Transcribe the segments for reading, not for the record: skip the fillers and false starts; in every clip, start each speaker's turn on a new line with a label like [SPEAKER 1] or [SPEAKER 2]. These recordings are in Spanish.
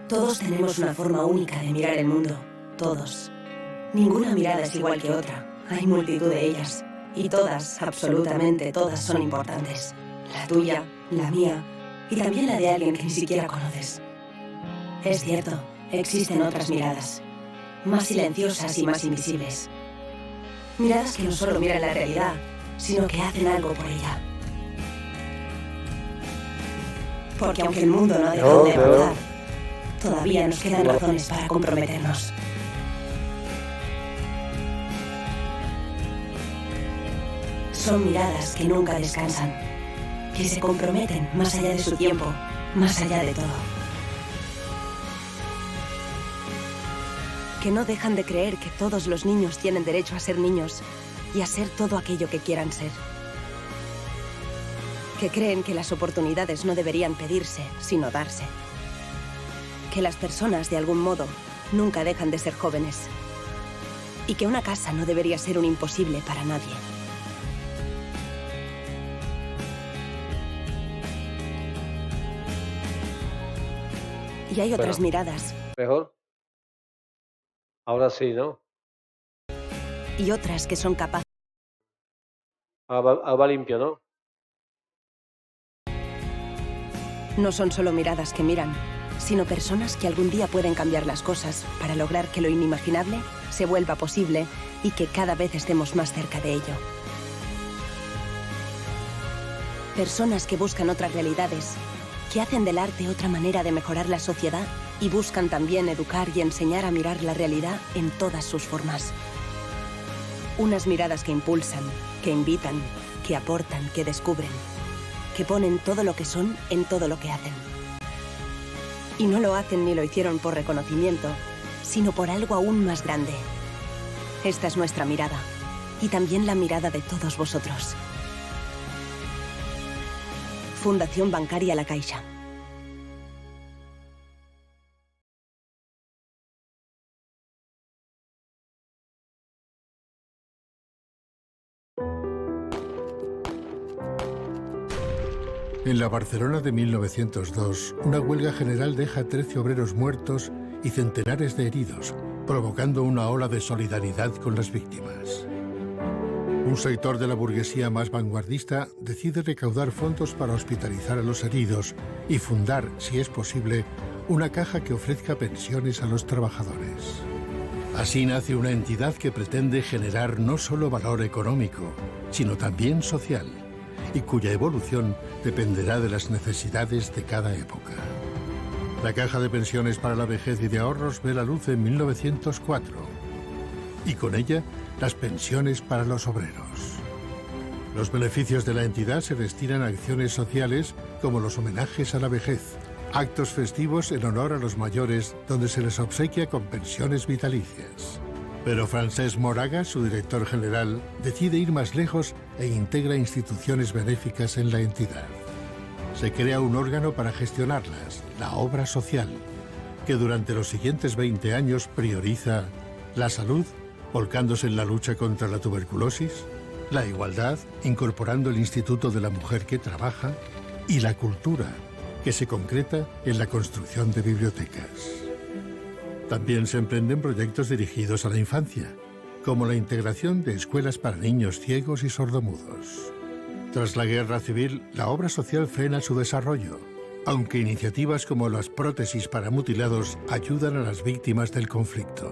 [SPEAKER 1] Todos tenemos una forma única de mirar el mundo. Todos. Ninguna mirada es igual que otra. Hay multitud de ellas. Y todas, absolutamente todas, son importantes. La tuya, la mía y también la de alguien que ni siquiera conoces. Es cierto, existen otras miradas. Más silenciosas y más invisibles. Miradas que no solo miran la realidad, sino que hacen algo por ella. Porque aunque el mundo no ha dejado de avanzar, todavía nos quedan razones para comprometernos. Son miradas que nunca descansan, que se comprometen más allá de su tiempo, más allá de todo. Que no dejan de creer que todos los niños tienen derecho a ser niños y a ser todo aquello que quieran ser. Que creen que las oportunidades no deberían pedirse, sino darse. Que las personas, de algún modo, nunca dejan de ser jóvenes. Y que una casa no debería ser un imposible para nadie. Y hay otras miradas.
[SPEAKER 2] ¿Mejor? Ahora sí, ¿no?
[SPEAKER 1] Y otras que son capaces.
[SPEAKER 2] Va limpio, ¿no?
[SPEAKER 1] No son solo miradas que miran, sino personas que algún día pueden cambiar las cosas para lograr que lo inimaginable se vuelva posible y que cada vez estemos más cerca de ello. Personas que buscan otras realidades, que hacen del arte otra manera de mejorar la sociedad y buscan también educar y enseñar a mirar la realidad en todas sus formas. Unas miradas que impulsan, que invitan, que aportan, que descubren, que ponen todo lo que son en todo lo que hacen. Y no lo hacen ni lo hicieron por reconocimiento, sino por algo aún más grande. Esta es nuestra mirada, y también la mirada de todos vosotros. Fundación Bancaria La Caixa.
[SPEAKER 3] En la Barcelona de 1902, una huelga general deja 13 obreros muertos y centenares de heridos, provocando una ola de solidaridad con las víctimas. Un sector de la burguesía más vanguardista decide recaudar fondos para hospitalizar a los heridos y fundar, si es posible, una caja que ofrezca pensiones a los trabajadores. Así nace una entidad que pretende generar no solo valor económico, sino también social, y cuya evolución dependerá de las necesidades de cada época. La Caja de Pensiones para la Vejez y de Ahorros ve la luz en 1904, y con ella las pensiones para los obreros. Los beneficios de la entidad se destinan a acciones sociales como los homenajes a la vejez, actos festivos en honor a los mayores donde se les obsequia con pensiones vitalicias. Pero Francesc Moraga, su director general, decide ir más lejos e integra instituciones benéficas en la entidad. Se crea un órgano para gestionarlas, la obra social, que durante los siguientes 20 años prioriza la salud, volcándose en la lucha contra la tuberculosis, la igualdad, incorporando el Instituto de la Mujer que Trabaja, y la cultura, que se concreta en la construcción de bibliotecas. También se emprenden proyectos dirigidos a la infancia, como la integración de escuelas para niños ciegos y sordomudos. Tras la Guerra Civil, la obra social frena su desarrollo, aunque iniciativas como las prótesis para mutilados ayudan a las víctimas del conflicto.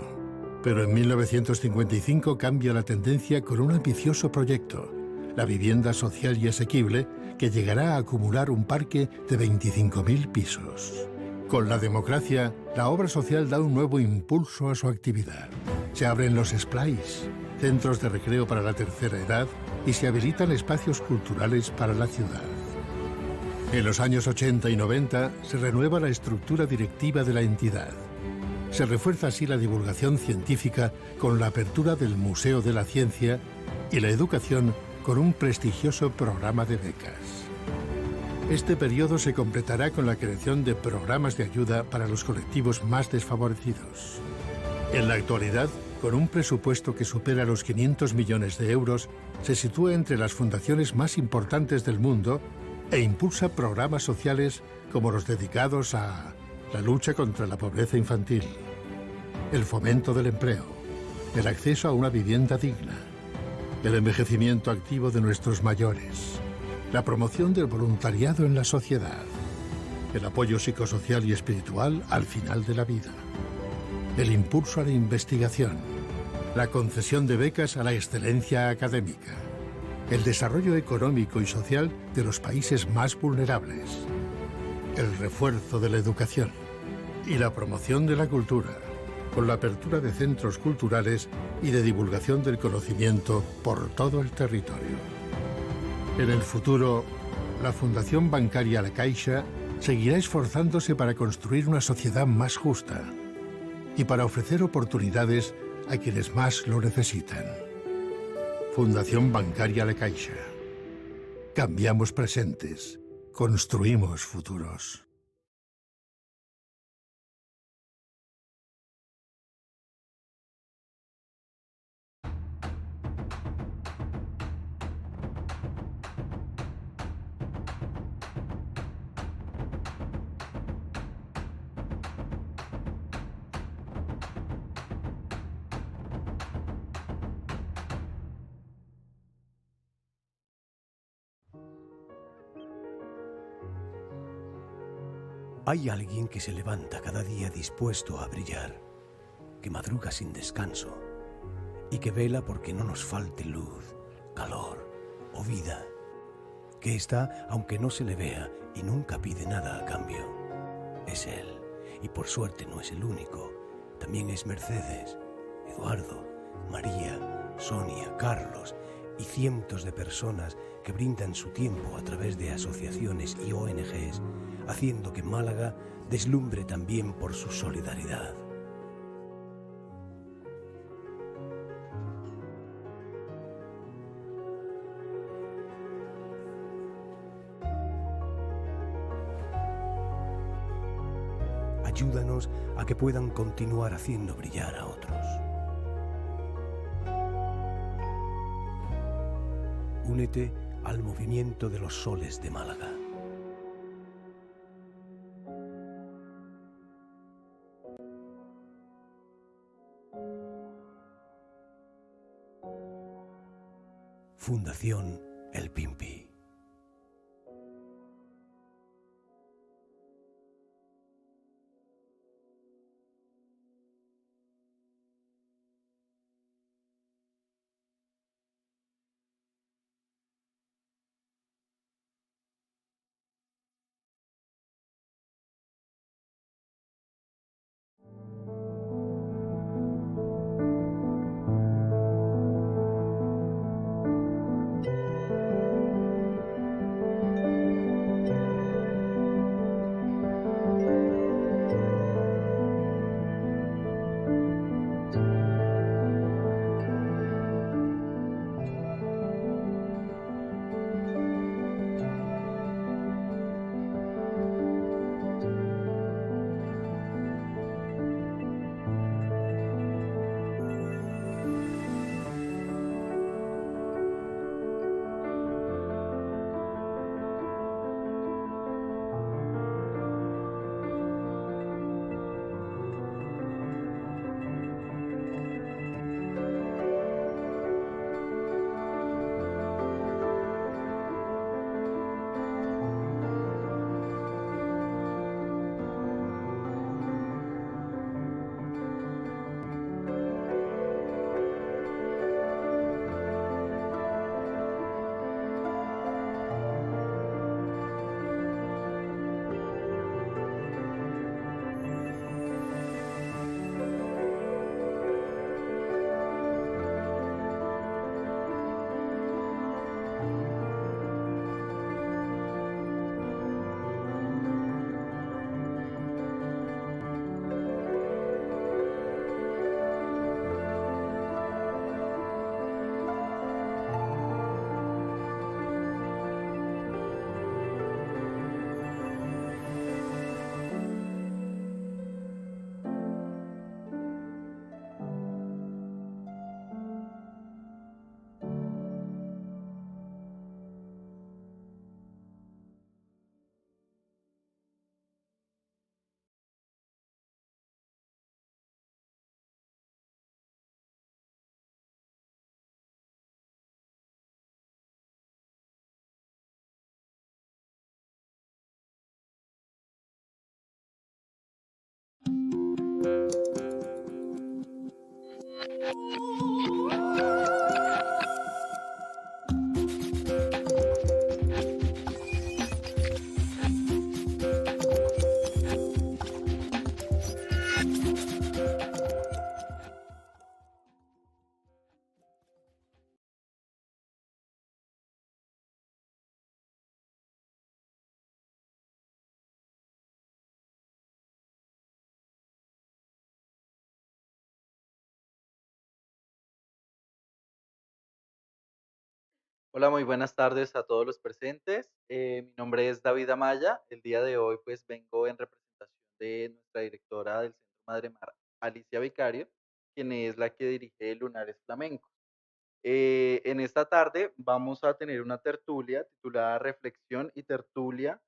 [SPEAKER 3] Pero en 1955 cambia la tendencia con un ambicioso proyecto, la vivienda social y asequible, que llegará a acumular un parque de 25.000 pisos. Con la democracia, la obra social da un nuevo impulso a su actividad. Se abren los splais, centros de recreo para la tercera edad, y se habilitan espacios culturales para la ciudad. En los años 80 y 90 se renueva la estructura directiva de la entidad. Se refuerza así la divulgación científica con la apertura del Museo de la Ciencia y la educación con un prestigioso programa de becas. Este periodo se completará con la creación de programas de ayuda para los colectivos más desfavorecidos. En la actualidad, con un presupuesto que supera los 500 millones de euros, se sitúa entre las fundaciones más importantes del mundo e impulsa programas sociales como los dedicados a la lucha contra la pobreza infantil, el fomento del empleo, el acceso a una vivienda digna, el envejecimiento activo de nuestros mayores, la promoción del voluntariado en la sociedad, el apoyo psicosocial y espiritual al final de la vida, el impulso a la investigación, la concesión de becas a la excelencia académica, el desarrollo económico y social de los países más vulnerables, el refuerzo de la educación y la promoción de la cultura, con la apertura de centros culturales y de divulgación del conocimiento por todo el territorio. En el futuro, la Fundación Bancaria La Caixa seguirá esforzándose para construir una sociedad más justa y para ofrecer oportunidades a quienes más lo necesitan. Fundación Bancaria La Caixa. Cambiamos presentes, construimos futuros.
[SPEAKER 4] Hay alguien que se levanta cada día dispuesto a brillar, que madruga sin descanso y que vela porque no nos falte luz, calor o vida, que está aunque no se le vea y nunca pide nada a cambio. Es él, y por suerte no es el único. También es Mercedes, Eduardo, María, Sonia, Carlos y cientos de personas que brindan su tiempo a través de asociaciones y ONGs, haciendo que Málaga deslumbre también por su solidaridad. Ayúdanos a que puedan continuar haciendo brillar a otros. Únete al movimiento de los soles de Málaga. Fundación El Pimpi.
[SPEAKER 5] Hola, muy buenas tardes a todos los presentes. Mi nombre es David Amaya. El día de hoy pues vengo en representación de nuestra directora del Centro Madre Mar, Alicia Vicario, quien es la que dirige Lunares Flamencos. En esta tarde vamos a tener una tertulia titulada Reflexión y Tertulia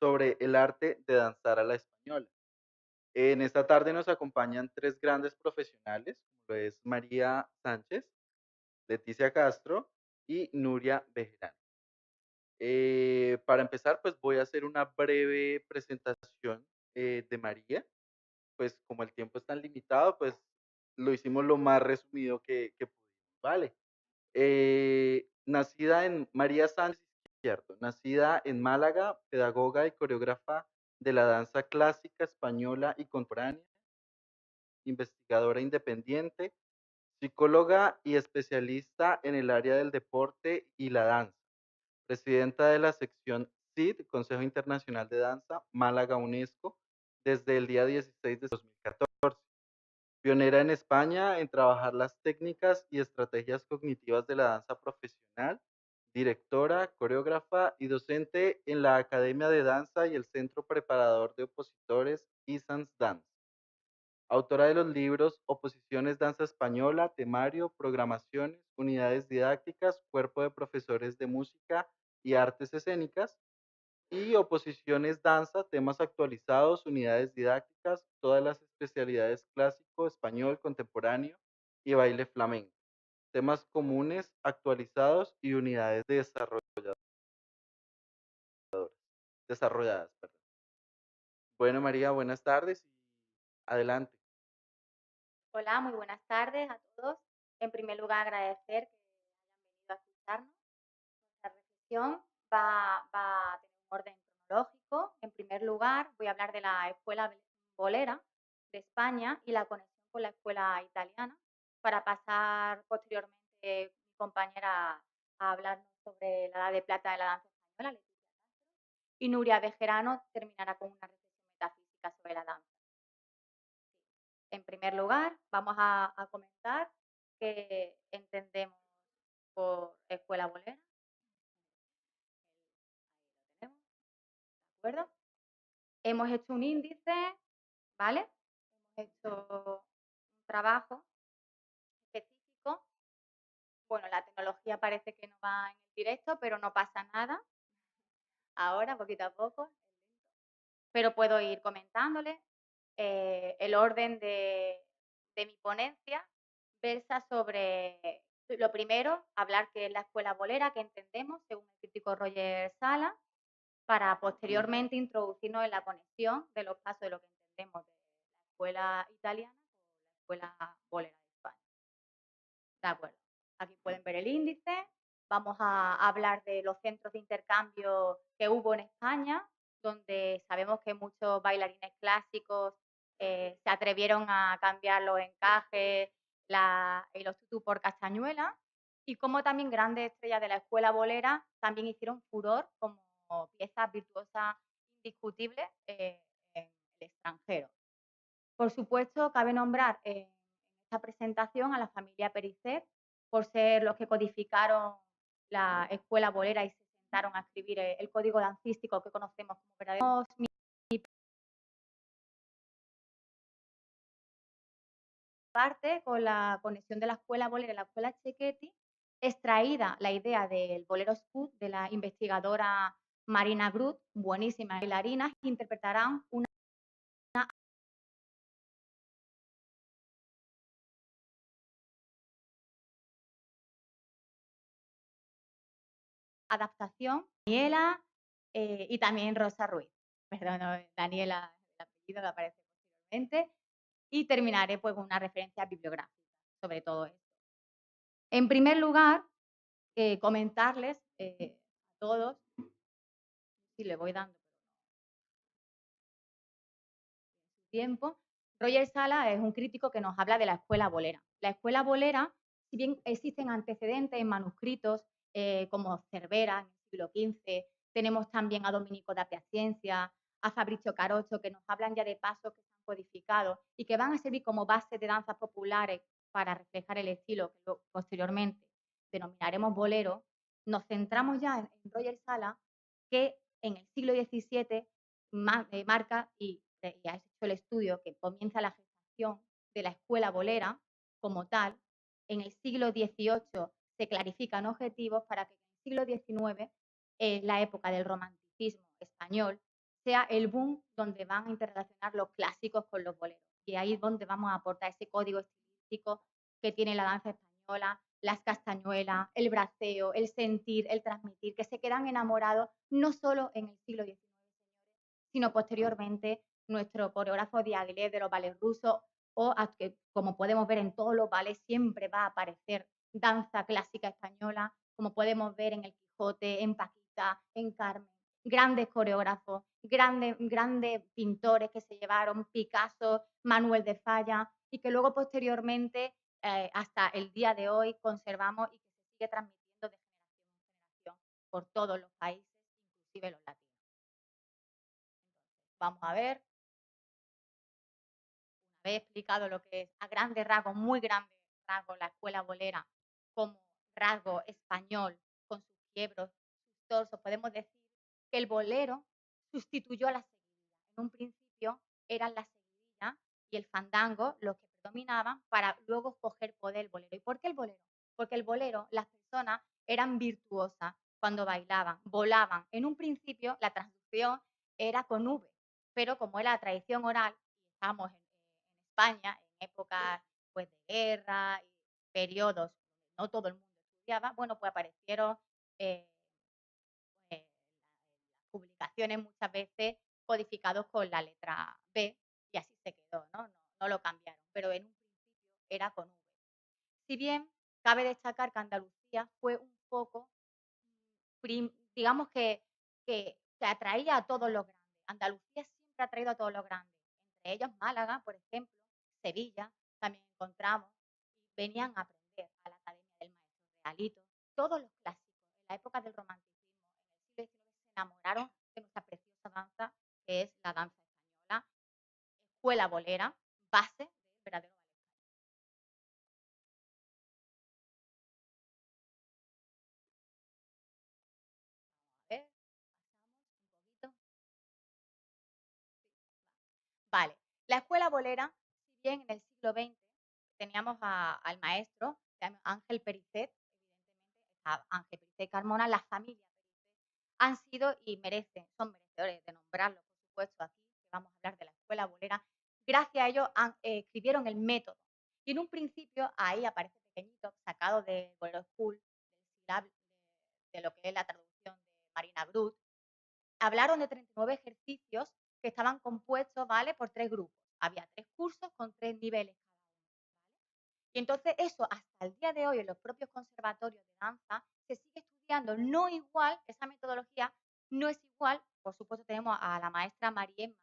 [SPEAKER 5] sobre el arte de danzar a la española. En esta tarde nos acompañan tres grandes profesionales, como lo es María Sánchez, Leticia Castro y Nuria Bejerano. Para empezar, pues voy a hacer una breve presentación de María. Pues como el tiempo es tan limitado, pues lo hicimos lo más resumido que pudimos, ¿vale? Nacida en María Sánchez Izquierdo, nacida en Málaga, pedagoga y coreógrafa de la danza clásica española y contemporánea, investigadora independiente, psicóloga y especialista en el área del deporte y la danza, presidenta de la sección CID, Consejo Internacional de Danza, Málaga UNESCO, desde el día 16 de 2014. Pionera en España en trabajar las técnicas y estrategias cognitivas de la danza profesional, directora, coreógrafa y docente en la Academia de Danza y el Centro Preparador de Opositores Isans Dance. Autora de los libros Oposiciones Danza Española, Temario, Programaciones, Unidades Didácticas, Cuerpo de Profesores de Música y Artes Escénicas, y Oposiciones Danza, Temas Actualizados, Unidades Didácticas, todas las especialidades clásico, español, contemporáneo y baile flamenco. Temas comunes, actualizados y unidades desarrolladas. Perdón. Bueno, María, buenas tardes y adelante.
[SPEAKER 6] Hola, muy buenas tardes a todos. En primer lugar, agradecer que hayan venido a escucharnos. Nuestra reflexión va a tener un orden cronológico. En primer lugar, voy a hablar de la escuela bolera de España y la conexión con la escuela italiana, para pasar posteriormente mi compañera a hablarnos sobre la edad de plata de la danza española, Leticia Castro, y Nuria Bejerano terminará con una reflexión metafísica sobre la danza. En primer lugar, vamos a comentar qué entendemos por escuela bolera. Ahí lo tenemos, ¿de acuerdo? Hemos hecho un índice, ¿vale? Hemos hecho un trabajo específico. Bueno, la tecnología parece que no va en el directo, pero no pasa nada. Ahora, poquito a poco, pero puedo ir comentándoles. El orden de mi ponencia versa sobre, lo primero, hablar qué es la escuela bolera, que entendemos, según el crítico Roger Sala, para posteriormente introducirnos en la conexión de los pasos de lo que entendemos de la escuela italiana con la escuela bolera de España. De acuerdo. Aquí pueden ver el índice. Vamos a hablar de los centros de intercambio que hubo en España, donde sabemos que muchos bailarines clásicos se atrevieron a cambiar los encajes y los tutú por castañuela, y como también grandes estrellas de la escuela bolera también hicieron furor como piezas virtuosas indiscutibles en el extranjero. Por supuesto, cabe nombrar en esta presentación a la familia Pericet, por ser los que codificaron la escuela bolera y se sentaron a escribir el código dancístico que conocemos como verdadero. Parte con la conexión de la escuela bolera y la escuela Cecchetti, extraída la idea del bolero scoot de la investigadora Marina Grut, buenísimas bailarinas, que interpretarán una adaptación, Daniela y también Rosa Ruiz. Perdón, no, Daniela, el apellido que aparece posteriormente. Y terminaré pues con una referencia bibliográfica sobre todo esto. En primer lugar, comentarles a todos, si le voy dando tiempo, Roger Sala es un crítico que nos habla de la escuela bolera. La escuela bolera, si bien existen antecedentes en manuscritos como Cervera en el siglo XV, tenemos también a Domenico da Piacenza, a Fabrizio Carocho, que nos hablan ya de pasos que se han codificado y que van a servir como base de danzas populares para reflejar el estilo que posteriormente denominaremos bolero. nos centramos ya en Roger Sala, que en el siglo XVII marca y ha hecho el estudio que comienza la gestación de la escuela bolera como tal. En el siglo XVIII se clarifican objetivos para que en el siglo XIX, la época del romanticismo español, sea el boom donde van a interrelacionar los clásicos con los boleros. Y ahí es donde vamos a aportar ese código estilístico que tiene la danza española, las castañuelas, el braceo, el sentir, el transmitir, que se quedan enamorados no solo en el siglo XIX, sino posteriormente nuestro coreógrafo Diaghilev de los ballets rusos, que, como podemos ver en todos los ballets, siempre va a aparecer danza clásica española, como podemos ver en El Quijote, en Paquita, en Carmen. Grandes coreógrafos, grandes pintores que se llevaron, Picasso, Manuel de Falla, y que luego posteriormente, hasta el día de hoy, conservamos y que se sigue transmitiendo de generación en generación por todos los países, inclusive los latinos. Vamos a ver, una vez explicado lo que es a grandes rasgos, muy grandes rasgos, la escuela bolera como rasgo español, con sus quiebros, sus torsos, podemos decir que el bolero sustituyó a la seguidilla. En un principio eran la seguidilla y el fandango los que predominaban para luego coger poder el bolero. ¿Y por qué el bolero? Porque el bolero, las personas eran virtuosas cuando bailaban, volaban. En un principio la traducción era con V, pero como era la tradición oral, y estábamos en España en épocas pues, de guerra y periodos donde no todo el mundo estudiaba, bueno, pues aparecieron eh, las publicaciones muchas veces codificados con la letra B y así se quedó, ¿no? No lo cambiaron, pero en un principio era con V. Si bien cabe destacar que Andalucía fue un poco, digamos que atraía a todos los grandes. Andalucía siempre ha traído a todos los grandes, entre ellos Málaga, por ejemplo, Sevilla, también encontramos, y venían a aprender a la Academia del Maestro Realito. Todos los clásicos, en la época del romanticismo, en el siglo XIX, se enamoraron de nuestra preciosa danza, que es la danza española, escuela bolera, base del verdadero ballet. A ver, pasamos un poquito. Vale, la escuela bolera, si bien en el siglo XX teníamos al maestro Ángel Pericet, evidentemente, a Ángel Pericet Carmona, la familia Pericet, han sido y merecen, son merecedores de nombrarlo, por supuesto, aquí, que vamos a hablar de la escuela bolera. Gracias a ellos escribieron el método. Y en un principio, ahí aparece pequeñito, sacado de Bolero School, de lo que es la traducción de Marina Brut, hablaron de 39 ejercicios que estaban compuestos, ¿vale? Por 3 grupos. Había 3 cursos con 3 niveles cada uno, ¿vale? Y entonces eso hasta el día de hoy en los propios conservatorios de danza se sigue estudiando, no igual, esa metodología no es igual. Por supuesto tenemos a la maestra Mariemma,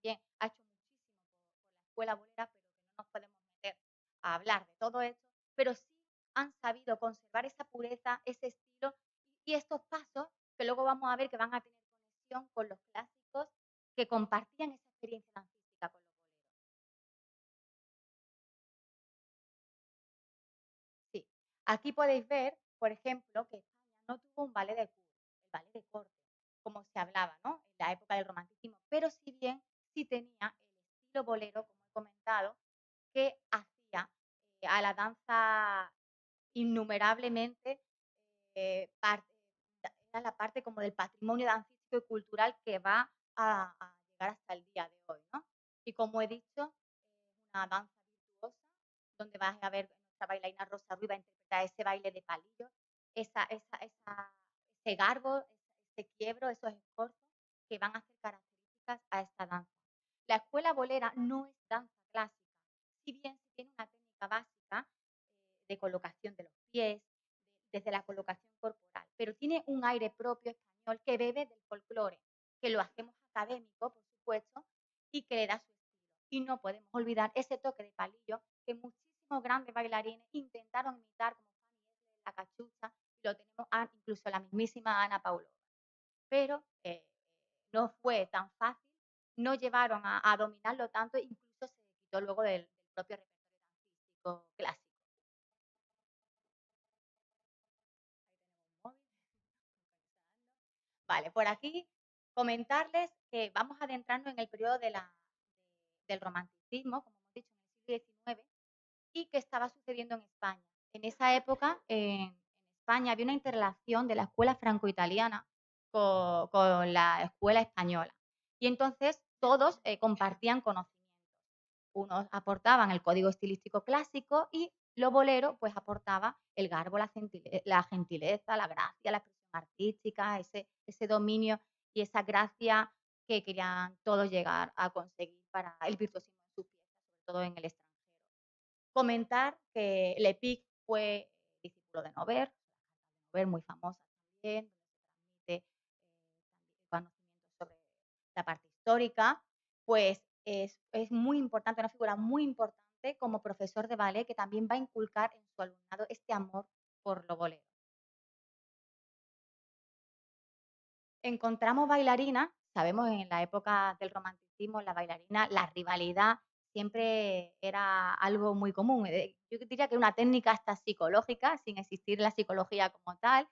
[SPEAKER 6] que en Madrid también ha hecho muchísimo por la escuela bolera, pero que no nos podemos meter a hablar de todo esto, pero sí han sabido conservar esa pureza, ese estilo y estos pasos que luego vamos a ver que van a tener conexión con los clásicos que compartían esa experiencia dancística con los boleros. Sí, aquí podéis ver, por ejemplo, que España no tuvo un ballet de cour, el ballet de corte, como se hablaba, ¿no? En la época del romanticismo, pero si bien sí tenía el estilo bolero, como he comentado, que hacía a la danza innumerablemente parte, era la parte como del patrimonio dancístico y cultural que va a llegar hasta el día de hoy, ¿no? Y como he dicho, una danza virtuosa, donde vas a ver nuestra bailarina Rosa Ruiz va a interpretar ese baile de palillos, ese garbo, ese quiebro, esos esfuerzos que van a hacer características a esta danza. La escuela bolera no es danza clásica, si bien sí tiene una técnica básica de colocación de los pies, desde la colocación corporal, pero tiene un aire propio español que bebe del folclore, que lo hacemos académico, por supuesto, y que le da su estilo. Y no podemos olvidar ese toque de palillo que muchísimos grandes bailarines intentaron imitar, como Fanny Esler, la cachucha, y lo tenemos incluso la mismísima Ana Paulova. Pero no fue tan fácil, no llevaron a dominarlo tanto, incluso se quitó luego del propio repertorio dancístico clásico. Ahí tenemos un móvil. Vale, por aquí comentarles que vamos a adentrarnos en el periodo del romanticismo, como hemos dicho, en el siglo XIX, y que estaba sucediendo en España. En esa época, en España había una interrelación de la escuela franco-italiana con la escuela española. Y entonces todos compartían conocimientos. Unos aportaban el código estilístico clásico y los boleros pues aportaba el garbo, la gentileza, la gracia, la expresión artística, ese dominio y esa gracia que querían todos llegar a conseguir para el virtuosismo de sus piezas, sobre todo en el extranjero. Comentar que Lepic fue discípulo de Nover muy famosa también, donde se transmite también conocimientos sobre la parte histórica, pues es muy importante, una figura muy importante como profesor de ballet que también va a inculcar en su alumnado este amor por lo bolero. Encontramos bailarinas, sabemos en la época del romanticismo, la bailarina, la rivalidad siempre era algo muy común. Yo diría que una técnica hasta psicológica, sin existir la psicología como tal,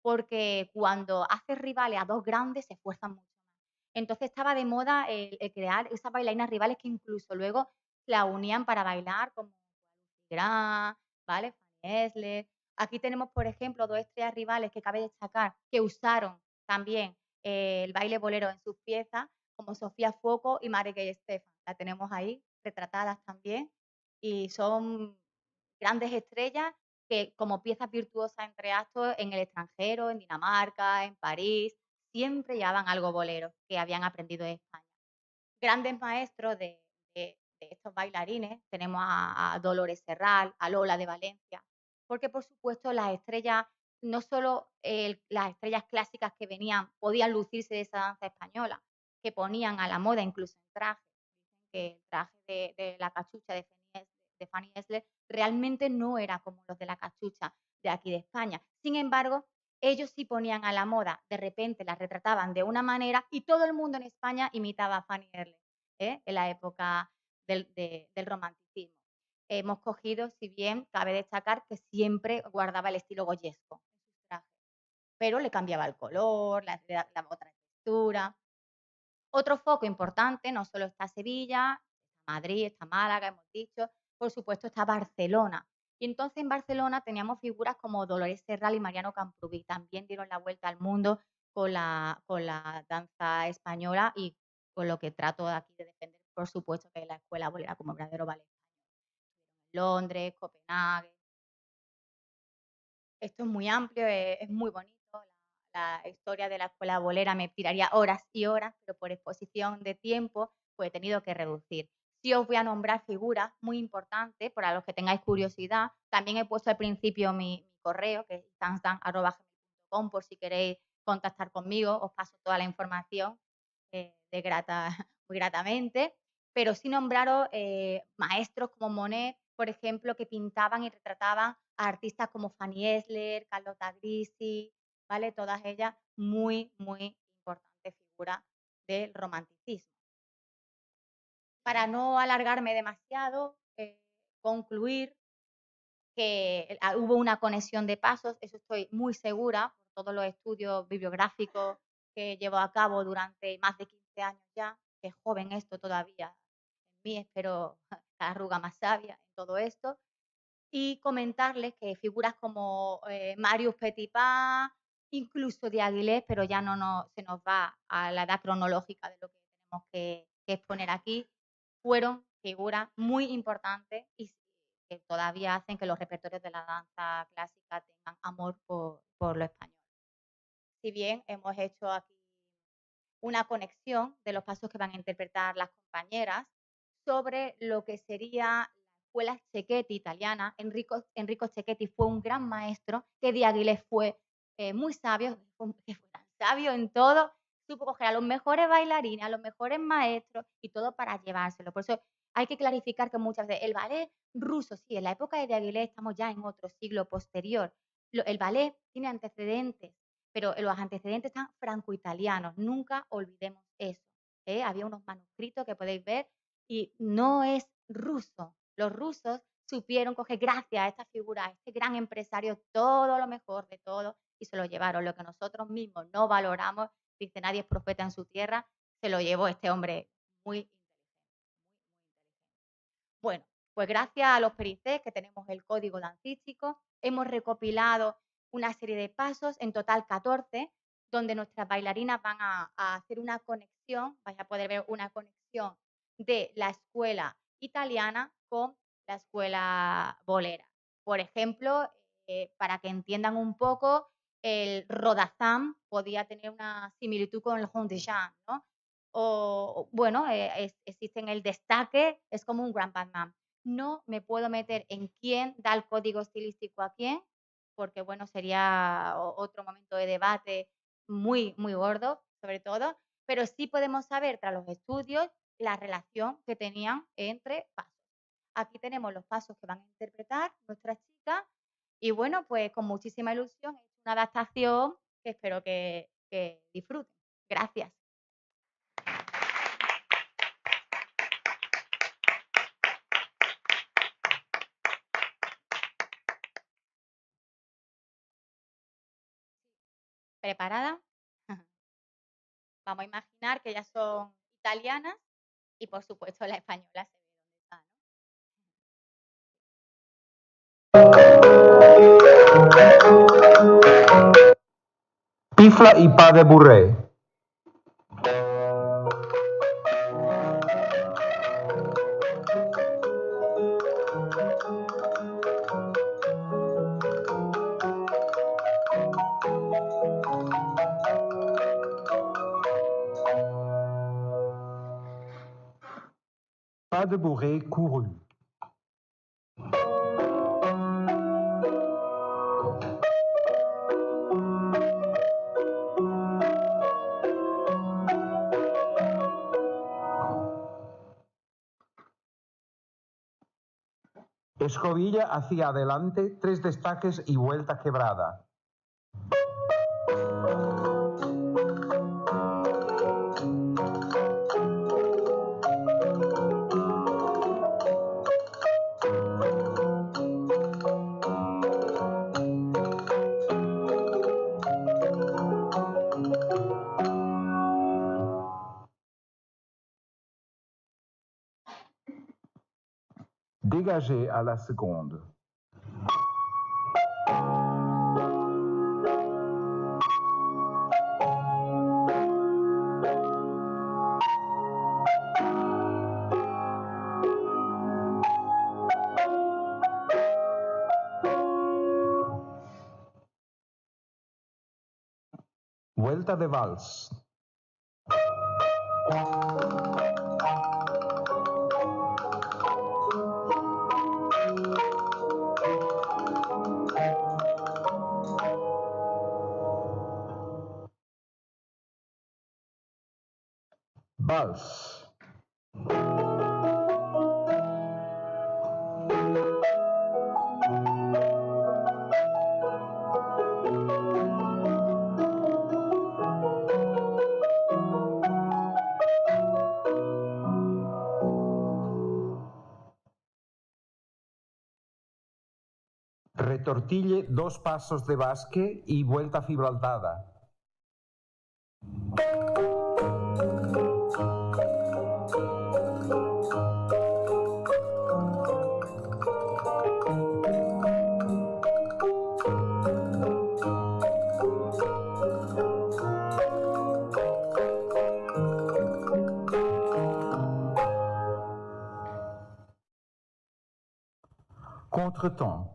[SPEAKER 6] porque cuando haces rivales a dos grandes se esfuerzan mucho más. Entonces estaba de moda el crear esas bailarinas rivales que incluso luego la unían para bailar, como Lucy Grant, ¿vale? Fanny Esler. Aquí tenemos, por ejemplo, dos estrellas rivales que cabe destacar que usaron también el baile bolero en sus piezas, como Sofía Foco y Mare Gay Stefan. La tenemos ahí retratadas también y son grandes estrellas que como piezas virtuosas entre actos en el extranjero, en Dinamarca, en París, siempre llevaban algo bolero que habían aprendido en España. Grandes maestros de estos bailarines, tenemos a Dolores Serral, a Lola de Valencia, porque por supuesto las estrellas, no solo las estrellas clásicas que venían, podían lucirse de esa danza española, que ponían a la moda incluso en traje. Dicen que el traje de la cachucha de Fanny Esler realmente no era como los de la cachucha de aquí de España. Sin embargo, ellos sí ponían a la moda, de repente la retrataban de una manera y todo el mundo en España imitaba a Fanny Erle, en la época del romanticismo. Hemos cogido, si bien cabe destacar que siempre guardaba el estilo goyesco en sus trajes, pero le cambiaba el color, la otra textura. Otro foco importante, no solo está Sevilla, está Madrid, está Málaga, hemos dicho, por supuesto está Barcelona. Y entonces en Barcelona teníamos figuras como Dolores Serral y Mariano Camprubí, también dieron la vuelta al mundo con la danza española y con lo que trato aquí de defender, por supuesto, que es la escuela bolera como verdadero ballet español. Londres, Copenhague. Esto es muy amplio, es muy bonito. La historia de la escuela bolera me tiraría horas y horas, pero por exposición de tiempo, pues he tenido que reducir. Sí os voy a nombrar figuras muy importantes para los que tengáis curiosidad. También he puesto al principio mi correo, que es tanstan@gmail.com, por si queréis contactar conmigo. Os paso toda la información muy gratamente. Pero sí nombraros maestros como Monet, por ejemplo, que pintaban y retrataban a artistas como Fanny Esler, Carlota Grisi, ¿vale? Todas ellas muy, muy importantes figuras del romanticismo. Para no alargarme demasiado, concluir que hubo una conexión de pasos, eso estoy muy segura por todos los estudios bibliográficos que llevo a cabo durante más de 15 años ya, que es joven esto todavía, en mí espero la arruga más sabia en todo esto, y comentarles que figuras como Marius Petipa, incluso de Aguilés, pero ya se nos va a la edad cronológica de lo que tenemos que exponer aquí, fueron figuras muy importantes y que todavía hacen que los repertorios de la danza clásica tengan amor por lo español. Si bien hemos hecho aquí una conexión de los pasos que van a interpretar las compañeras sobre lo que sería la escuela Cecchetti italiana. Enrico Cecchetti fue un gran maestro, que de Aguilés fue muy sabio, que fue tan sabio en todo, supo coger a los mejores bailarines, a los mejores maestros y todo para llevárselo. Por eso hay que clarificar que muchas veces el ballet ruso, sí, en la época de Aguilés estamos ya en otro siglo posterior. El ballet tiene antecedentes, pero los antecedentes están franco-italianos, nunca olvidemos eso. Había unos manuscritos que podéis ver y no es ruso. Los rusos supieron coger, gracias a esta figura, a este gran empresario, todo lo mejor de todo y se lo llevaron. Lo que nosotros mismos no valoramos dice nadie es profeta en su tierra, se lo llevó este hombre muy inteligente. Bueno, pues gracias a los pericés que tenemos el código dancístico, hemos recopilado una serie de pasos, en total 14, donde nuestras bailarinas van a hacer una conexión, vais a poder ver una conexión de la escuela italiana con la escuela bolera. Por ejemplo, para que entiendan un poco, el rodazán podía tener una similitud con el rond de jambe, ¿no? O bueno, existen el destaque, es como un grand batman. No me puedo meter en quién da el código estilístico a quién, porque bueno, sería otro momento de debate muy, muy gordo, sobre todo, pero sí podemos saber tras los estudios la relación que tenían entre pasos. Aquí tenemos los pasos que van a interpretar nuestras chicas y bueno, pues con muchísima ilusión, es una adaptación que espero que disfruten. Gracias. ¿Preparada? Vamos a imaginar que ellas son italianas y por supuesto la española se ve dónde está, ¿no?
[SPEAKER 7] Pifla y pas de bourrée. Pas de bourrée couru. Escobilla hacia adelante, 3 destaques y vuelta quebrada. Dégagé à la seconde. Vuelta de vals. Vals. Retortille, 2 pasos de basque y vuelta fibraldada. Contretemps.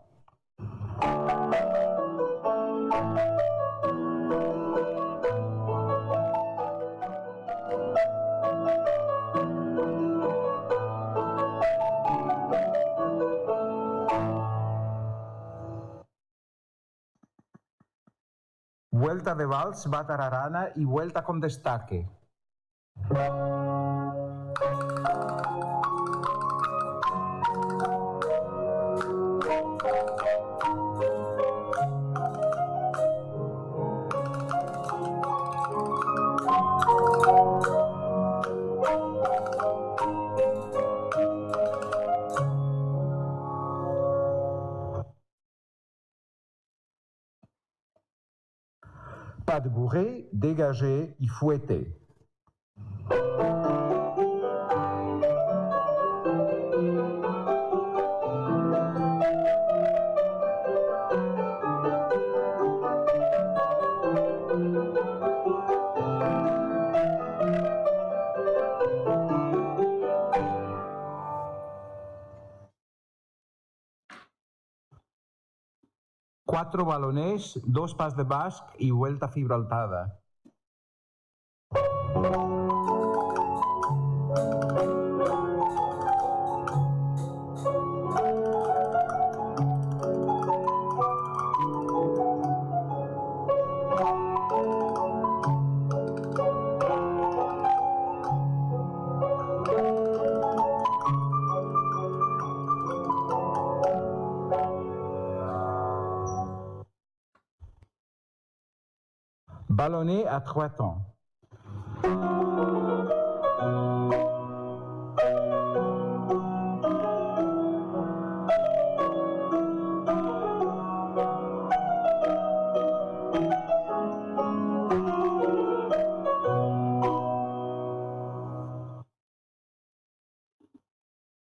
[SPEAKER 7] Vuelta de vals, batararana y vuelta con destaque. Pas pas de bourrée, dégagez y fouettez. Cuatro balones, dos pas de basc y vuelta fibraltada. Ballonnet à trois temps.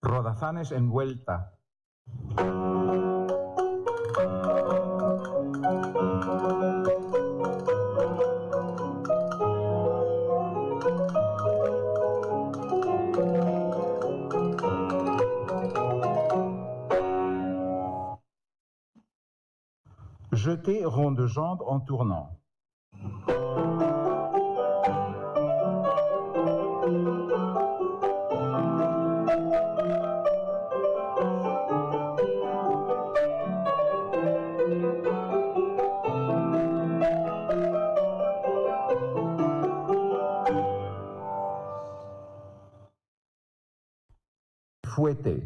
[SPEAKER 7] Rodazanes en vuelta. Jeter rond de jambe en tournant. Fouetter.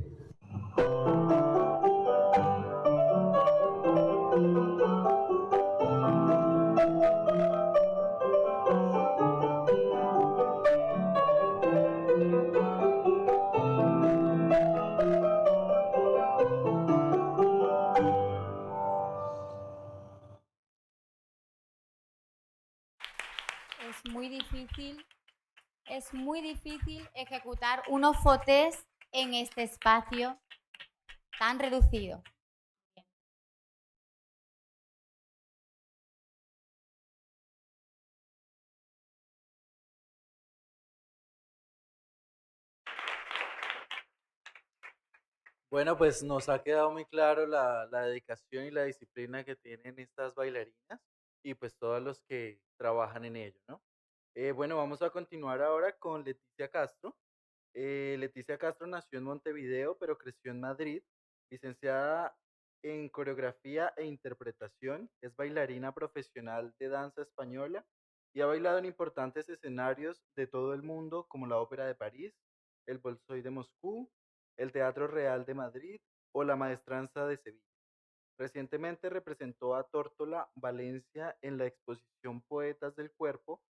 [SPEAKER 6] Es muy difícil ejecutar unos fotés en este espacio tan reducido.
[SPEAKER 5] Bueno, pues nos ha quedado muy claro la dedicación y la disciplina que tienen estas bailarinas y pues todos los que trabajan en ello, ¿no? Bueno, vamos a continuar ahora con Leticia Castro. Leticia Castro nació en Montevideo, pero creció en Madrid. Licenciada en coreografía e interpretación, es bailarina profesional de danza española y ha bailado en importantes escenarios de todo el mundo como la Ópera de París, el Bolshoi de Moscú, el Teatro Real de Madrid o la Maestranza de Sevilla. Recientemente representó a Tórtola Valencia en la exposición Poetas del Cuerpo,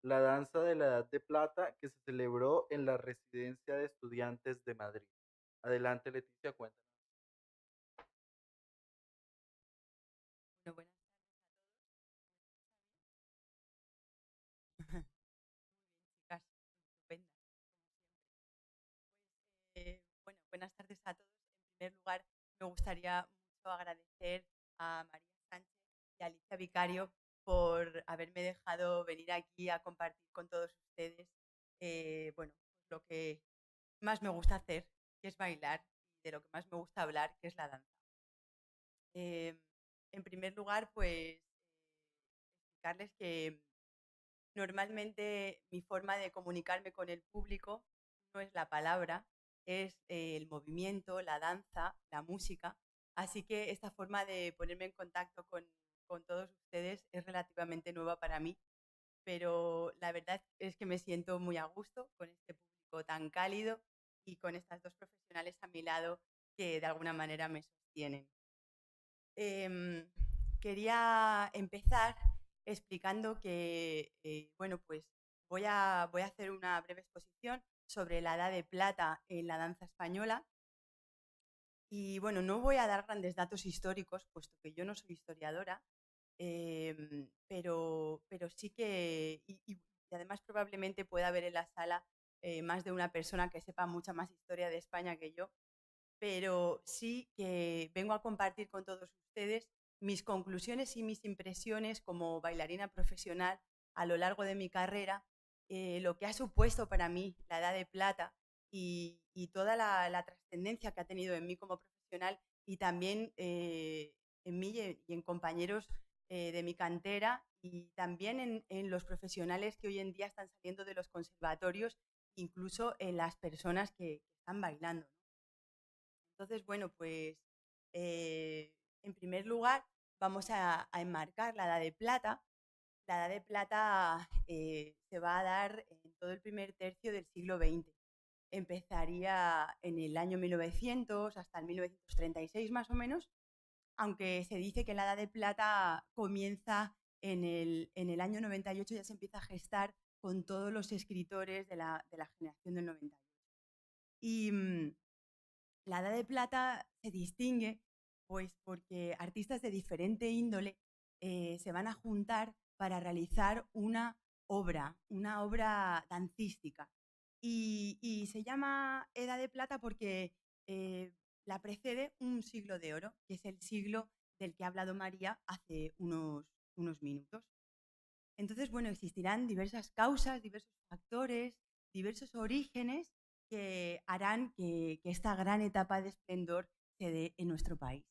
[SPEAKER 5] la danza de la Edad de Plata que se celebró en la Residencia de Estudiantes de Madrid. Adelante, Leticia, cuéntanos.
[SPEAKER 8] Bueno, buenas chicas, estupenda, bueno, buenas tardes a todos. En primer lugar, me gustaría mucho agradecer a María Sánchez y a Alicia Vicario por haberme dejado venir aquí a compartir con todos ustedes bueno, lo que más me gusta hacer, que es bailar, y de lo que más me gusta hablar, que es la danza. En primer lugar, pues explicarles que normalmente mi forma de comunicarme con el público no es la palabra, es el movimiento, la danza, la música. Así que esta forma de ponerme en contacto con todos ustedes es relativamente nueva para mí, pero la verdad es que me siento muy a gusto con este público tan cálido y con estas dos profesionales a mi lado que de alguna manera me sostienen. Quería empezar explicando que, bueno, pues voy a hacer una breve exposición sobre la Edad de Plata en la danza española. Y bueno, no voy a dar grandes datos históricos, puesto que yo no soy historiadora, pero sí que, y además probablemente pueda haber en la sala más de una persona que sepa mucha más historia de España que yo, pero sí que vengo a compartir con todos ustedes mis conclusiones y mis impresiones como bailarina profesional a lo largo de mi carrera, lo que ha supuesto para mí la Edad de Plata y toda la trascendencia que ha tenido en mí como profesional y también en mí y en compañeros de mi cantera y también en los profesionales que hoy en día están saliendo de los conservatorios, incluso en las personas que están bailando. Entonces, bueno, pues en primer lugar vamos a enmarcar la Edad de Plata. La Edad de Plata se va a dar en todo el primer tercio del siglo XX. Empezaría en el año 1900 hasta el 1936 más o menos, aunque se dice que la Edad de Plata comienza en el año 98, ya se empieza a gestar con todos los escritores de la generación del 98. Y la Edad de Plata se distingue pues porque artistas de diferente índole se van a juntar para realizar una obra dancística. Y se llama Edad de Plata porque la precede un siglo de oro, que es el siglo del que ha hablado María hace unos minutos. Entonces, bueno, existirán diversas causas, diversos factores, diversos orígenes que harán que esta gran etapa de esplendor se dé en nuestro país.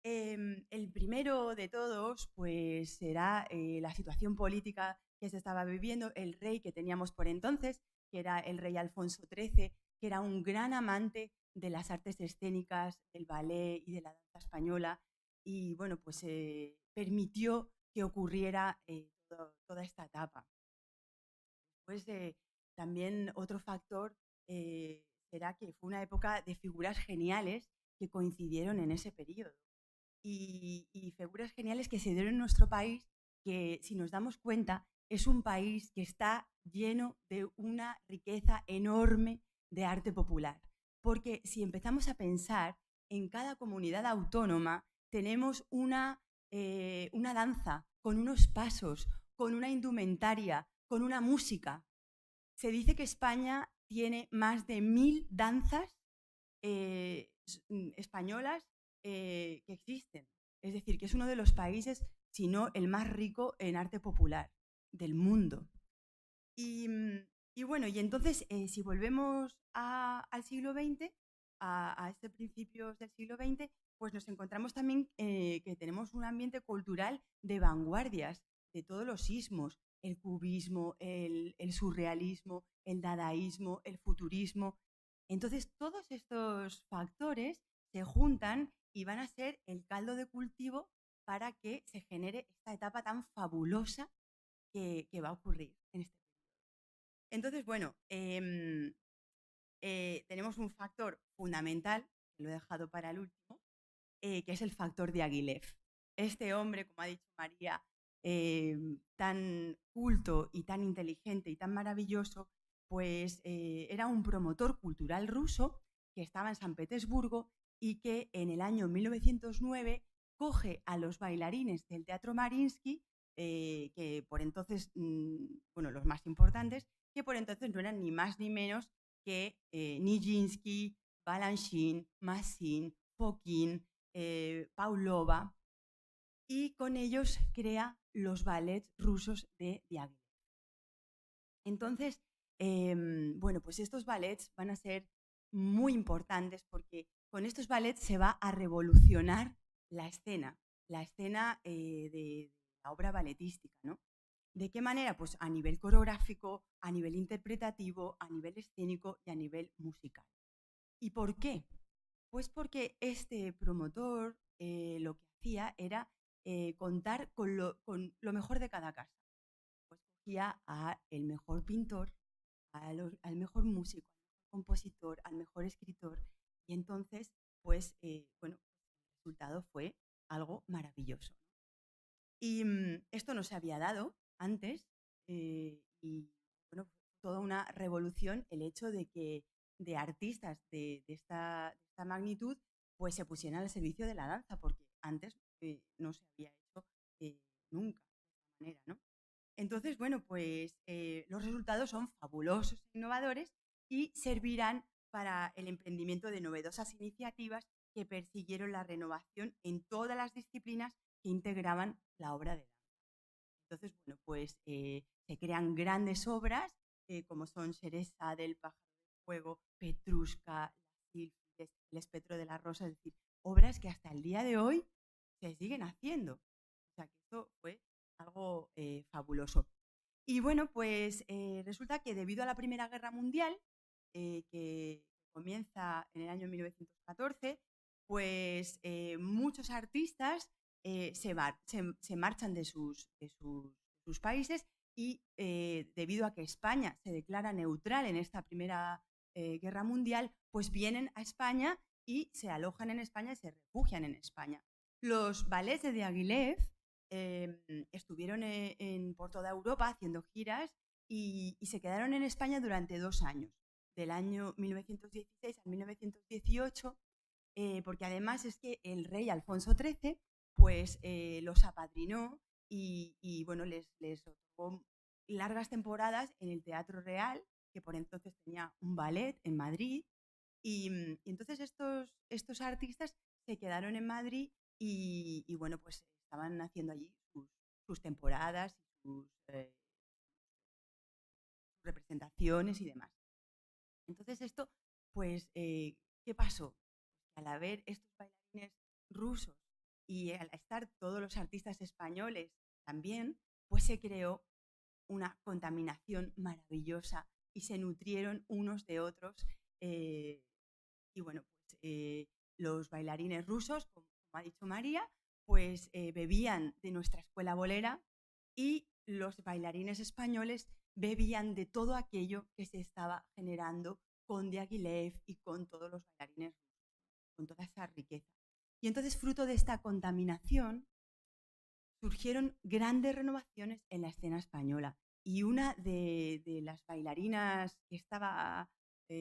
[SPEAKER 8] El primero de todos pues, será la situación política que se estaba viviendo, el rey que teníamos por entonces, que era el rey Alfonso XIII, que era un gran amante de las artes escénicas, del ballet y de la danza española, y bueno, pues permitió que ocurriera toda esta etapa. Pues también otro factor será que fue una época de figuras geniales que coincidieron en ese periodo. Y figuras geniales que se dieron en nuestro país, que si nos damos cuenta es un país que está lleno de una riqueza enorme de arte popular. Porque si empezamos a pensar, en cada comunidad autónoma tenemos una danza, con unos pasos, con una indumentaria, con una música. Se dice que España tiene más de 1000 danzas españolas que existen. Es decir, que es uno de los países, si no el más rico en arte popular del mundo. Y bueno, y entonces, si volvemos al siglo XX, a este principios del siglo XX, pues nos encontramos también que tenemos un ambiente cultural de vanguardias, de todos los ismos, el cubismo, el surrealismo, el dadaísmo, el futurismo. Entonces, todos estos factores se juntan y van a ser el caldo de cultivo para que se genere esta etapa tan fabulosa que va a ocurrir en este periodo. Entonces, bueno, tenemos un factor fundamental, que lo he dejado para el último, que es el factor de Diaghilev. Este hombre, como ha dicho María, tan culto y tan inteligente y tan maravilloso, pues era un promotor cultural ruso que estaba en San Petersburgo y que en el año 1909 coge a los bailarines del Teatro Mariinsky, que por entonces, bueno, los más importantes, que por entonces no eran ni más ni menos que Nijinsky, Balanchine, Massin, Fokin, Pavlova, y con ellos crea los ballets rusos de Diaghilev. Entonces, bueno, pues estos ballets van a ser muy importantes porque con estos ballets se va a revolucionar la escena de la obra balletística, ¿no? ¿De qué manera? Pues a nivel coreográfico, a nivel interpretativo, a nivel escénico y a nivel musical. ¿Y por qué? Pues porque este promotor lo que hacía era contar con lo mejor de cada casa. Pues cogía al mejor pintor, al mejor músico, al mejor compositor, al mejor escritor. Y entonces, pues, bueno, el resultado fue algo maravilloso. Y esto no se había dado antes y, bueno, toda una revolución el hecho de que de artistas de esta magnitud pues se pusieran al servicio de la danza, porque antes no se había hecho nunca, de esta manera, ¿no? Entonces, bueno, pues los resultados son fabulosos e innovadores y servirán para el emprendimiento de novedosas iniciativas que persiguieron la renovación en todas las disciplinas que integraban la obra de danza. Entonces, bueno, pues se crean grandes obras como son Seresa del Pájaro de Fuego, Petrushka, Las Sílfides, El Espectro de la Rosa, es decir, obras que hasta el día de hoy se siguen haciendo. O sea, que esto fue algo fabuloso. Y bueno, pues resulta que debido a la Primera Guerra Mundial, que comienza en el año 1914, pues muchos artistas se marchan de sus países y debido a que España se declara neutral en esta Primera Guerra Mundial, pues vienen a España y se alojan en España y se refugian en España. Los ballets de Diaghilev estuvieron por toda Europa haciendo giras y se quedaron en España durante 2 años, del año 1916 al 1918, porque además es que el rey Alfonso XIII pues los apadrinó y bueno, les otorgó largas temporadas en el Teatro Real, que por entonces tenía un ballet en Madrid, y entonces estos artistas se quedaron en Madrid y bueno, pues estaban haciendo allí sus temporadas y sus representaciones y demás. Entonces esto, pues, ¿qué pasó? Al haber estos bailarines rusos y al estar todos los artistas españoles también, pues se creó una contaminación maravillosa y se nutrieron unos de otros. Y bueno, pues los bailarines rusos, como ha dicho María, pues bebían de nuestra escuela bolera y los bailarines españoles bebían de todo aquello que se estaba generando con Diaghilev y con todos los bailarines rusos, con toda esa riqueza. Y entonces, fruto de esta contaminación, surgieron grandes renovaciones en la escena española. Y una de las bailarinas que estaba por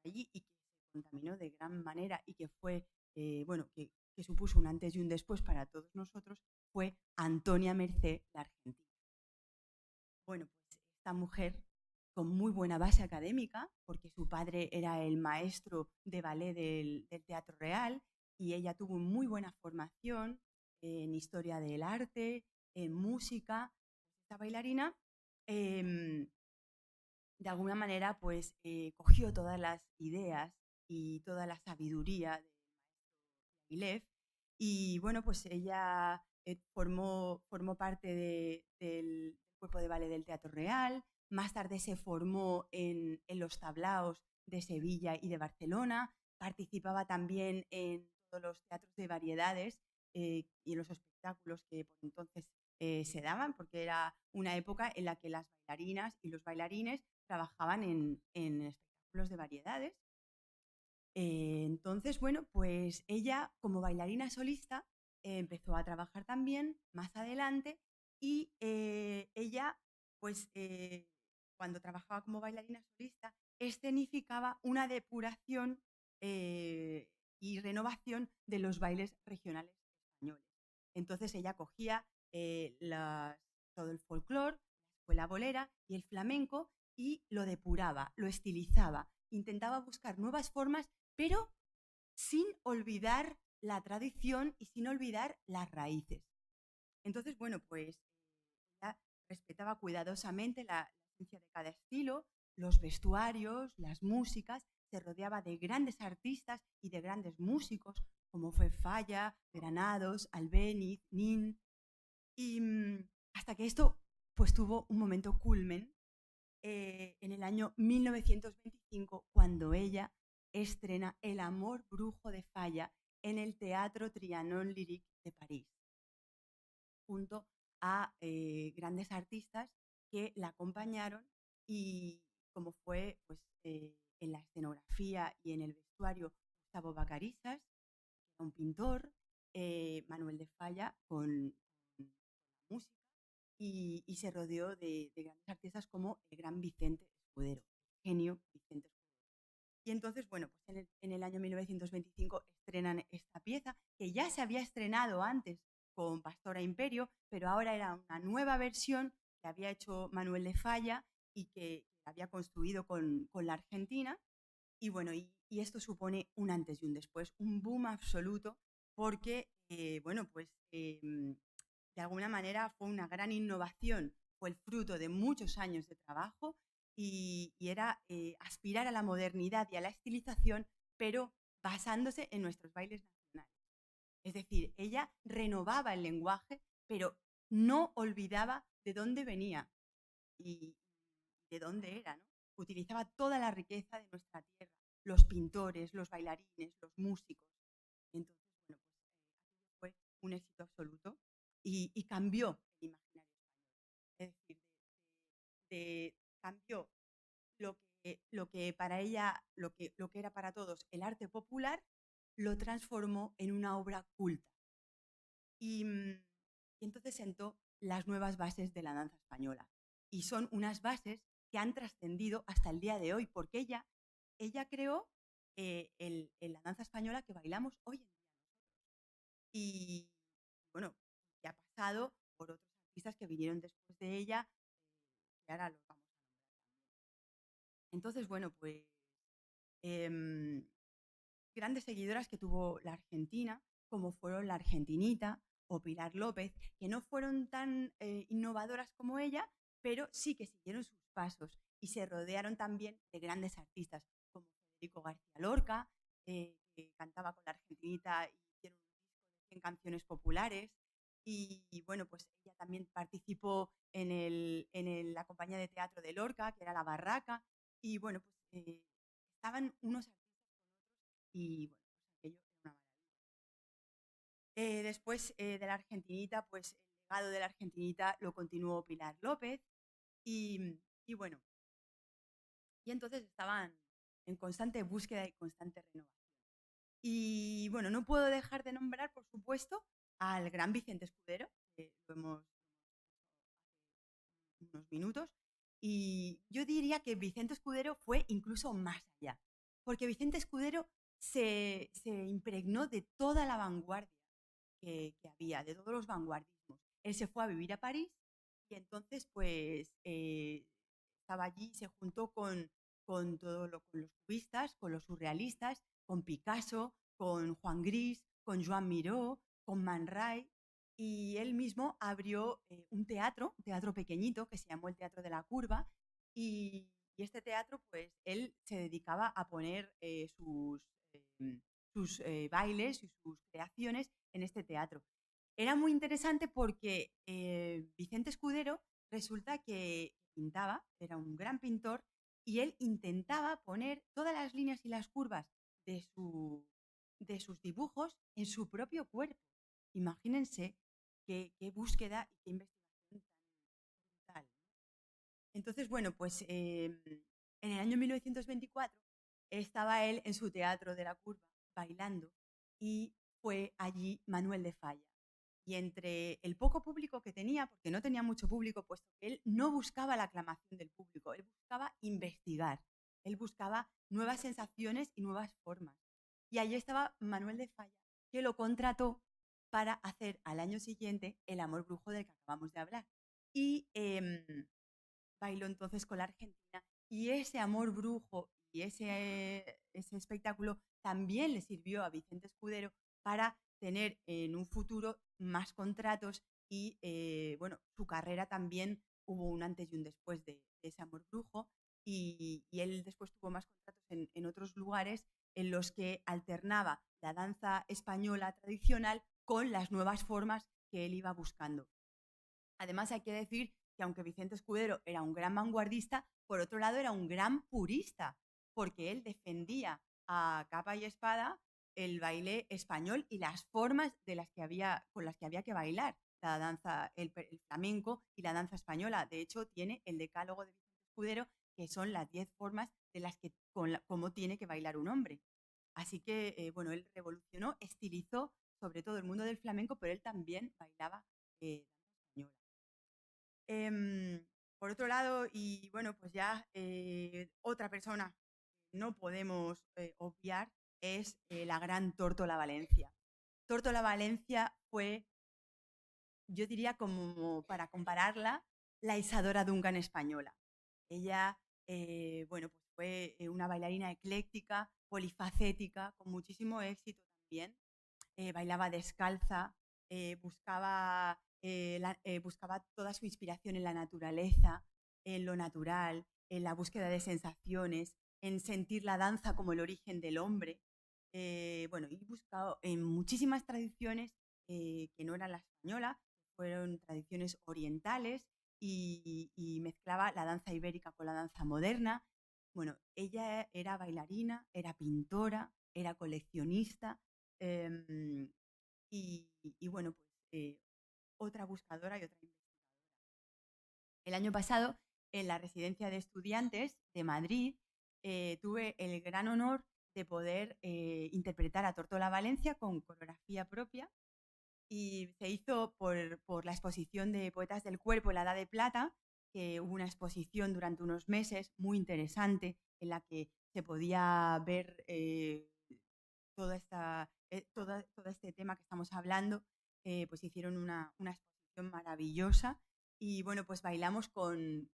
[SPEAKER 8] allí y que se contaminó de gran manera y que fue, bueno, que supuso un antes y un después para todos nosotros, fue Antonia Mercé, la argentina. Bueno, pues esta mujer con muy buena base académica, porque su padre era el maestro de ballet del Teatro Real y ella tuvo muy buena formación en historia del arte, en música. Esta bailarina, de alguna manera, pues cogió todas las ideas y toda la sabiduría del maestro Diaghilev y bueno, pues ella formó parte del cuerpo de ballet del Teatro Real. Más tarde se formó en los tablaos de Sevilla y de Barcelona, participaba también en todos los teatros de variedades y en los espectáculos que por entonces se daban, porque era una época en la que las bailarinas y los bailarines trabajaban en espectáculos de variedades. Entonces, bueno, pues ella como bailarina solista empezó a trabajar también más adelante y ella, pues cuando trabajaba como bailarina solista, escenificaba una depuración y renovación de los bailes regionales españoles. Entonces ella cogía todo el folclore, la escuela bolera y el flamenco y lo depuraba, lo estilizaba, intentaba buscar nuevas formas, pero sin olvidar la tradición y sin olvidar las raíces. Entonces, bueno, pues ella respetaba cuidadosamente la esencia de cada estilo, los vestuarios, las músicas, se rodeaba de grandes artistas y de grandes músicos, como fue Falla, Granados, Albéniz, Nin, y hasta que esto pues tuvo un momento culmen en el año 1925, cuando ella estrena El amor brujo de Falla en el Teatro Trianon Lyrique de París, junto a grandes artistas que la acompañaron y como fue pues, en la escenografía y en el vestuario Gustavo Vacarisas, un pintor, Manuel de Falla con la música y se rodeó de grandes artistas como el gran Vicente Escudero, genio Vicente Escudero. Y entonces, bueno, pues en el año 1925 estrenan esta pieza que ya se había estrenado antes con Pastora Imperio, pero ahora era una nueva versión que había hecho Manuel de Falla y que había construido con la Argentina. Y bueno, y esto supone un antes y un después, un boom absoluto, porque, bueno, pues de alguna manera fue una gran innovación, fue el fruto de muchos años de trabajo y era aspirar a la modernidad y a la estilización, pero basándose en nuestros bailes nacionales. Es decir, ella renovaba el lenguaje, pero no olvidaba de dónde venía y de dónde era, ¿no? Utilizaba toda la riqueza de nuestra tierra, los pintores, los bailarines, los músicos. Y entonces, bueno, pues fue un éxito absoluto y cambió el imaginario español. Es decir, cambió lo que para ella, lo que era para todos el arte popular, lo transformó en una obra culta. Y entonces sentó las nuevas bases de la danza española. Y son unas bases que han trascendido hasta el día de hoy, porque ella creó la danza española que bailamos hoy en día. Y bueno, que ha pasado por otros artistas que vinieron después de ella, y ahora los vamos a nombrar también. Entonces, bueno, pues grandes seguidoras que tuvo la Argentina, como fueron la Argentinita o Pilar López, que no fueron tan innovadoras como ella, pero sí que siguieron sus pasos y se rodearon también de grandes artistas como Federico García Lorca, que cantaba con la Argentinita y hicieron un disco de 100 canciones populares. Y bueno, pues ella también participó en la compañía de teatro de Lorca, que era La Barraca, y bueno, pues estaban unos artistas y bueno, pues aquello era una maravilla. Después de la Argentinita, pues el legado de la Argentinita lo continuó Pilar López y bueno, y entonces estaban en constante búsqueda y constante renovación. Y bueno, no puedo dejar de nombrar, por supuesto, al gran Vicente Escudero, que lo hemos hace unos minutos, y yo diría que Vicente Escudero fue incluso más allá, porque Vicente Escudero se impregnó de toda la vanguardia que había, de todos los vanguardismos. Él se fue a vivir a París y entonces pues estaba allí, se juntó con con los cubistas, con los surrealistas, con Picasso, con Juan Gris, con Joan Miró, con Man Ray, y él mismo abrió un teatro pequeñito que se llamó el Teatro de la Curva, y este teatro, pues él se dedicaba a poner sus bailes y sus creaciones en este teatro. Era muy interesante porque Vicente Escudero resulta que pintaba, era un gran pintor, y él intentaba poner todas las líneas y las curvas de, de sus dibujos en su propio cuerpo. Imagínense qué búsqueda y qué investigación tan brutal. Entonces, bueno, pues en el año 1924 estaba él en su teatro de la Curva bailando y fue allí Manuel de Falla. Y entre el poco público que tenía, porque no tenía mucho público, puesto que él no buscaba la aclamación del público, él buscaba investigar, él buscaba nuevas sensaciones y nuevas formas. Y allí estaba Manuel de Falla, que lo contrató para hacer al año siguiente El amor brujo del que acabamos de hablar. Y bailó entonces con la Argentina, y ese amor brujo y ese espectáculo también le sirvió a Vicente Escudero para tener en un futuro más contratos y bueno, su carrera también hubo un antes y un después de ese amor brujo, y él después tuvo más contratos en otros lugares en los que alternaba la danza española tradicional con las nuevas formas que él iba buscando. Además, hay que decir que aunque Vicente Escudero era un gran vanguardista, por otro lado era un gran purista, porque él defendía a capa y espada el baile español y las formas con las que había que bailar la danza, el flamenco y la danza española. De hecho, tiene el decálogo de Vicente Escudero, que son las 10 formas de las que cómo tiene que bailar un hombre. Así que, bueno, él revolucionó, estilizó sobre todo el mundo del flamenco, pero él también bailaba danza española. Por otro lado, y bueno, pues ya otra persona que no podemos obviar es la gran Tórtola Valencia. Tórtola Valencia fue yo diría como para compararla, la Isadora Duncan española. Ella, bueno, pues fue una bailarina ecléctica, polifacética, con muchísimo éxito también. Bailaba descalza, buscaba toda su inspiración en la naturaleza, en lo natural, en la búsqueda de sensaciones, en sentir la danza como el origen del hombre. Bueno, y buscado en muchísimas tradiciones que no eran la española, fueron tradiciones orientales y mezclaba la danza ibérica con la danza moderna. Bueno, ella era bailarina, era pintora, era coleccionista, em, y bueno, pues otra buscadora y otra investigadora. El año pasado, en la residencia de estudiantes de Madrid, tuve el gran honor de poder interpretar a Tortola Valencia con coreografía propia, y se hizo por la exposición de Poetas del Cuerpo en la Edad de Plata, que hubo una exposición durante unos meses muy interesante en la que se podía ver todo este tema que estamos hablando. Pues hicieron una exposición maravillosa y bueno, pues bailamos con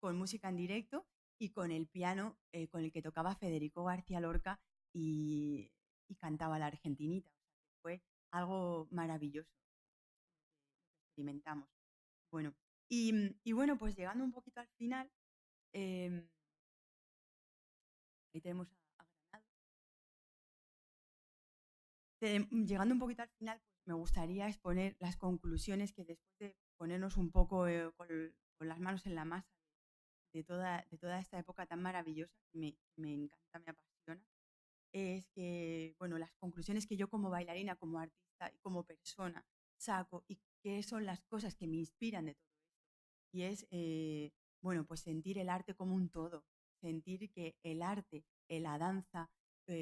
[SPEAKER 8] música en directo y con el piano con el que tocaba Federico García Lorca y cantaba la Argentinita. Fue algo maravilloso que experimentamos. Bueno, y bueno, pues llegando un poquito al final, ahí tenemos a Granado. Llegando un poquito al final, pues me gustaría exponer las conclusiones que después de ponernos un poco con las manos en la masa de toda esta época tan maravillosa que me encanta, me apasiona, es que, bueno, las conclusiones que yo como bailarina, como artista y como persona saco y qué son las cosas que me inspiran de todo esto. Y es, bueno, pues sentir el arte como un todo, sentir que el arte, la danza,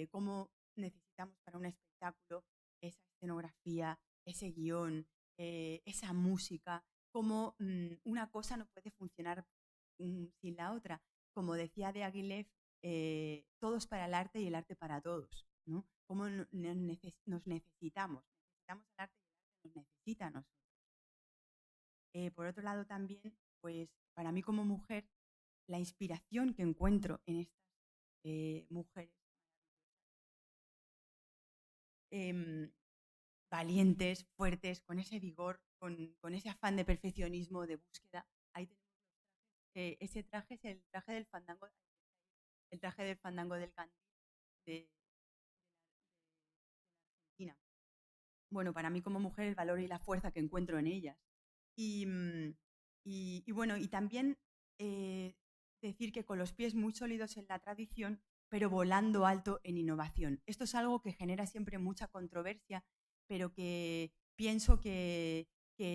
[SPEAKER 8] cómo necesitamos para un espectáculo esa escenografía, ese guión, esa música, cómo una cosa no puede funcionar sin la otra. Como decía de Aguilef, todos para el arte y el arte para todos, ¿no? Cómo nos necesitamos el arte y el arte nos necesita a nosotros. Por otro lado también, pues para mí como mujer, la inspiración que encuentro en estas mujeres valientes, fuertes, con ese vigor, con ese afán de perfeccionismo, de búsqueda. Ahí tenemos ese traje, es el traje del fandango del Candil de Argentina. Bueno, para mí como mujer, el valor y la fuerza que encuentro en ellas. Y, bueno, y también decir que con los pies muy sólidos en la tradición, pero volando alto en innovación. Esto es algo que genera siempre mucha controversia, pero que pienso que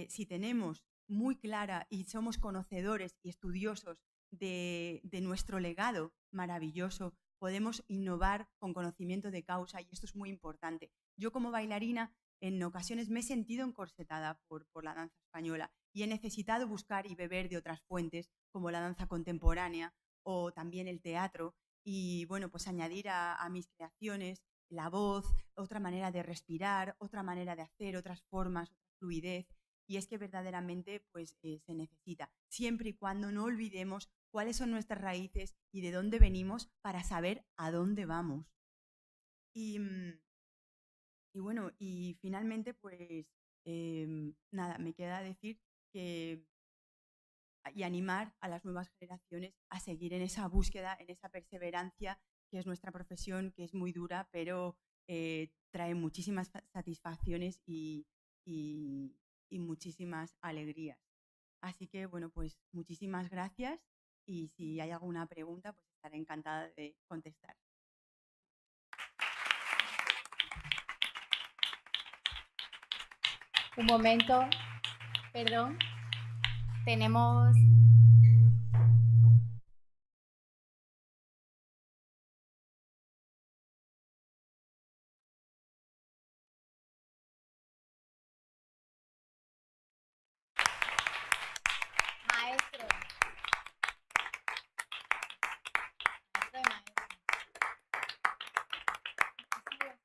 [SPEAKER 8] si tenemos muy clara y somos conocedores y estudiosos de nuestro legado maravilloso, podemos innovar con conocimiento de causa, y esto es muy importante. Yo como bailarina en ocasiones me he sentido encorsetada por la danza española y he necesitado buscar y beber de otras fuentes como la danza contemporánea o también el teatro, y bueno, pues añadir a mis creaciones la voz, otra manera de respirar, otra manera de hacer, otras formas, otra fluidez. Y es que verdaderamente pues se necesita, siempre y cuando no olvidemos cuáles son nuestras raíces y de dónde venimos para saber a dónde vamos. Y bueno, y finalmente, pues nada, me queda decir que y animar a las nuevas generaciones a seguir en esa búsqueda, en esa perseverancia, que es nuestra profesión, que es muy dura, pero trae muchísimas satisfacciones y muchísimas alegrías. Así que, bueno, pues muchísimas gracias, y si hay alguna pregunta, pues estaré encantada de contestar.
[SPEAKER 6] Un momento, perdón. Tenemos... Maestro. Maestro y maestro.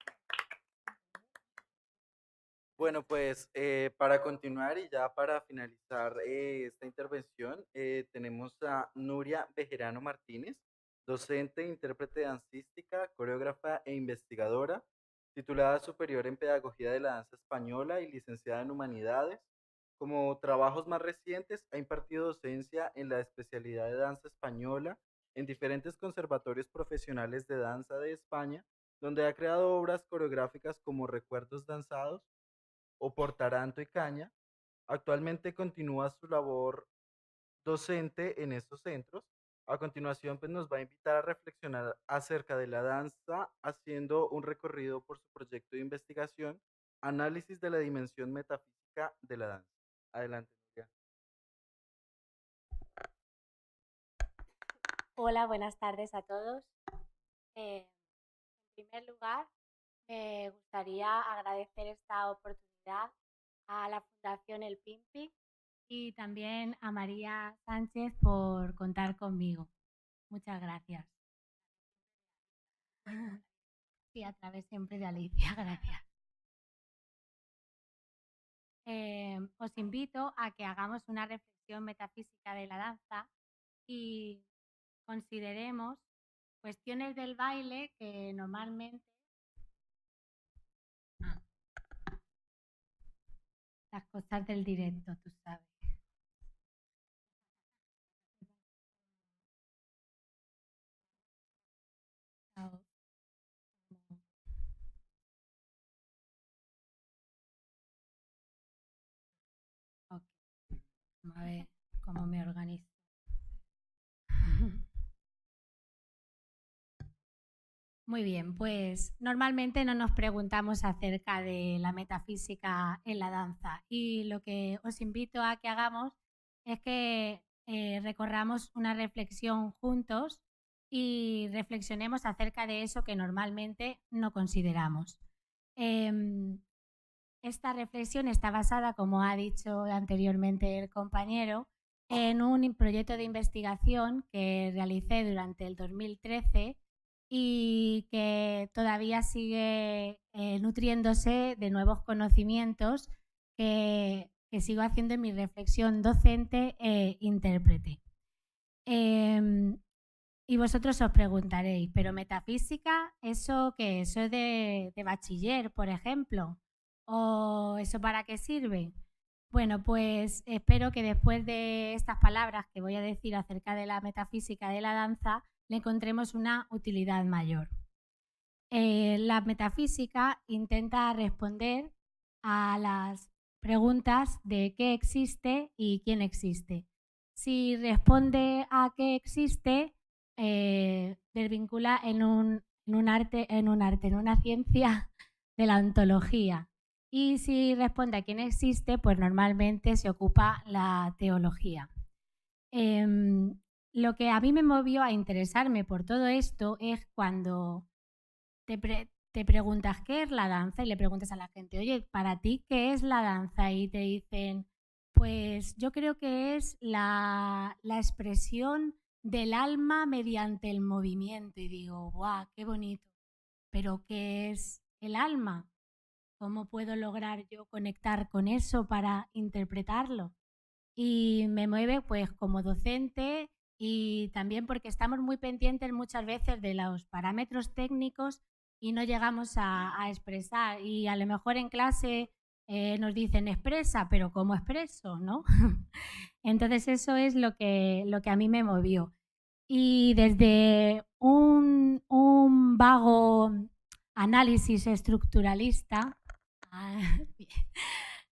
[SPEAKER 5] Bueno, pues para continuar y ya para finalizar esta intervención, tenemos a Nuria Bejerano Martínez, docente, intérprete dancística, coreógrafa e investigadora, titulada superior en Pedagogía de la Danza Española y licenciada en Humanidades. Como trabajos más recientes, ha impartido docencia en la especialidad de danza española en diferentes conservatorios profesionales de danza de España, donde ha creado obras coreográficas como Recuerdos Danzados o por Taranto y Caña. Actualmente continúa su labor docente en estos centros. A continuación, pues nos va a invitar a reflexionar acerca de la danza, haciendo un recorrido por su proyecto de investigación, análisis de la dimensión metafísica de la danza. Adelante, Nuria.
[SPEAKER 9] Hola, buenas tardes a todos. En primer lugar, me gustaría agradecer esta oportunidad a la Fundación El Pimpi y también a María Sánchez por contar conmigo. Muchas gracias. Sí, a través siempre de Alicia, gracias. Os invito a que hagamos una reflexión metafísica de la danza y consideremos cuestiones del baile que normalmente las cosas del directo, tú sabes. Ok, vamos a ver cómo me organizo. Muy bien, pues normalmente no nos preguntamos acerca de la metafísica en la danza y lo que os invito a que hagamos es que recorramos una reflexión juntos y reflexionemos acerca de eso que normalmente no consideramos. Esta reflexión está basada, como ha dicho anteriormente el compañero, en un proyecto de investigación que realicé durante el 2013 y que todavía sigue nutriéndose de nuevos conocimientos que sigo haciendo en mi reflexión docente e intérprete. Y vosotros os preguntaréis, ¿pero metafísica? ¿Eso qué es? ¿Eso es de bachiller, por ejemplo? ¿O eso para qué sirve? Bueno, pues espero que después de estas palabras que voy a decir acerca de la metafísica de la danza, le encontremos una utilidad mayor. La metafísica intenta responder a las preguntas de qué existe y quién existe. Si responde a qué existe, desvincula en una ciencia de la ontología. Y si responde a quién existe, pues normalmente se ocupa la teología. Lo que a mí me movió a interesarme por todo esto es cuando te preguntas qué es la danza y le preguntas a la gente, oye, para ti, ¿qué es la danza? Y te dicen, pues yo creo que es la expresión del alma mediante el movimiento. Y digo, ¡guau, qué bonito! ¿Pero qué es el alma? ¿Cómo puedo lograr yo conectar con eso para interpretarlo? Y me mueve pues como docente y también porque estamos muy pendientes muchas veces de los parámetros técnicos y no llegamos a expresar. Y a lo mejor en clase nos dicen expresa, pero ¿cómo expreso? ¿No? Entonces eso es lo que a mí me movió. Y desde un vago análisis estructuralista,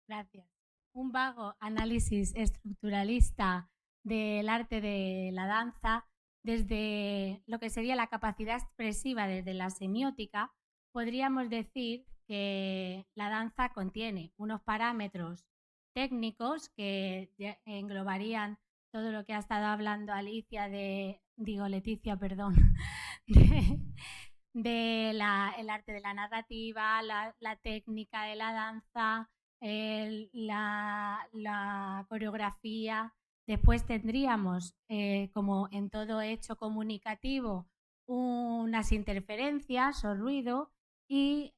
[SPEAKER 9] gracias, un vago análisis estructuralista del arte de la danza, desde lo que sería la capacidad expresiva desde la semiótica, podríamos decir que la danza contiene unos parámetros técnicos que englobarían todo lo que ha estado hablando Leticia, perdón, el arte de la narrativa, la técnica de la danza, la coreografía. Después tendríamos, como en todo hecho comunicativo, unas interferencias o ruido y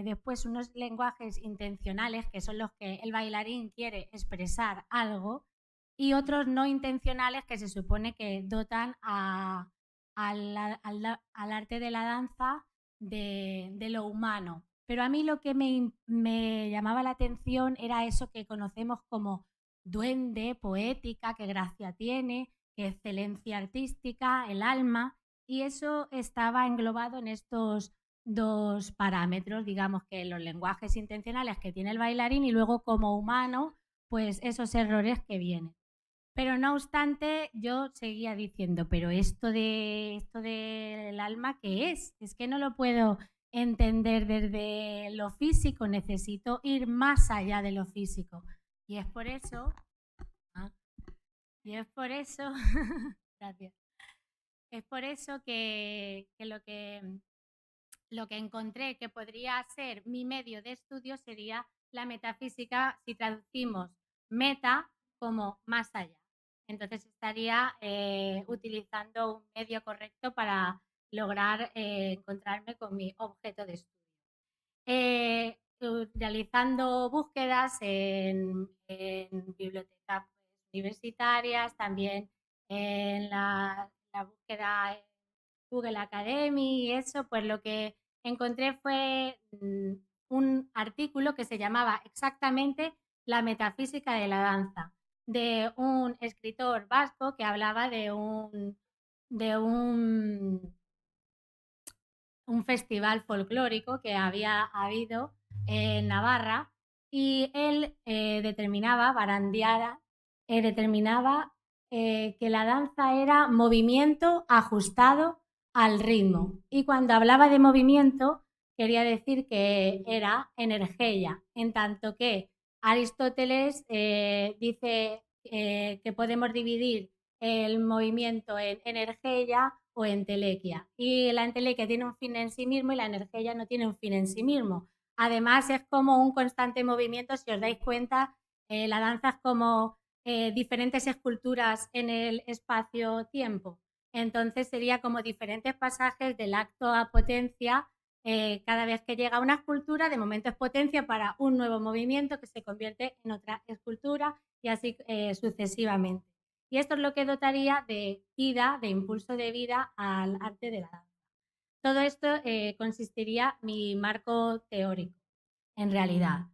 [SPEAKER 9] después unos lenguajes intencionales, que son los que el bailarín quiere expresar algo, y otros no intencionales que se supone que dotan al arte de la danza de lo humano. Pero a mí lo que me llamaba la atención era eso que conocemos como duende, poética, qué gracia tiene, qué excelencia artística, el alma, y eso estaba englobado en estos dos parámetros, digamos que los lenguajes intencionales que tiene el bailarín y luego como humano, pues esos errores que vienen. Pero no obstante, yo seguía diciendo, pero esto del alma, ¿qué es? Es que no lo puedo entender desde lo físico, necesito ir más allá de lo físico. Y es por eso, gracias. Es por eso que lo que encontré que podría ser mi medio de estudio sería la metafísica si traducimos meta como más allá. Entonces estaría utilizando un medio correcto para lograr encontrarme con mi objeto de estudio. Realizando búsquedas en bibliotecas universitarias, también en la búsqueda en Google Academy y eso, pues lo que encontré fue un artículo que se llamaba exactamente La metafísica de la danza, de un escritor vasco que hablaba de un festival folclórico que había habido en Navarra y él determinaba que la danza era movimiento ajustado al ritmo. Y cuando hablaba de movimiento, quería decir que era energía, en tanto que Aristóteles dice que podemos dividir el movimiento en energía o entelequia. Y la entelequia tiene un fin en sí mismo y la energía no tiene un fin en sí mismo. Además, es como un constante movimiento, si os dais cuenta, la danza es como diferentes esculturas en el espacio-tiempo. Entonces sería como diferentes pasajes del acto a potencia. Cada vez que llega una escultura, de momento es potencia para un nuevo movimiento que se convierte en otra escultura y así sucesivamente. Y esto es lo que dotaría de vida, de impulso de vida al arte de la danza. Todo esto consistiría mi marco teórico, en realidad.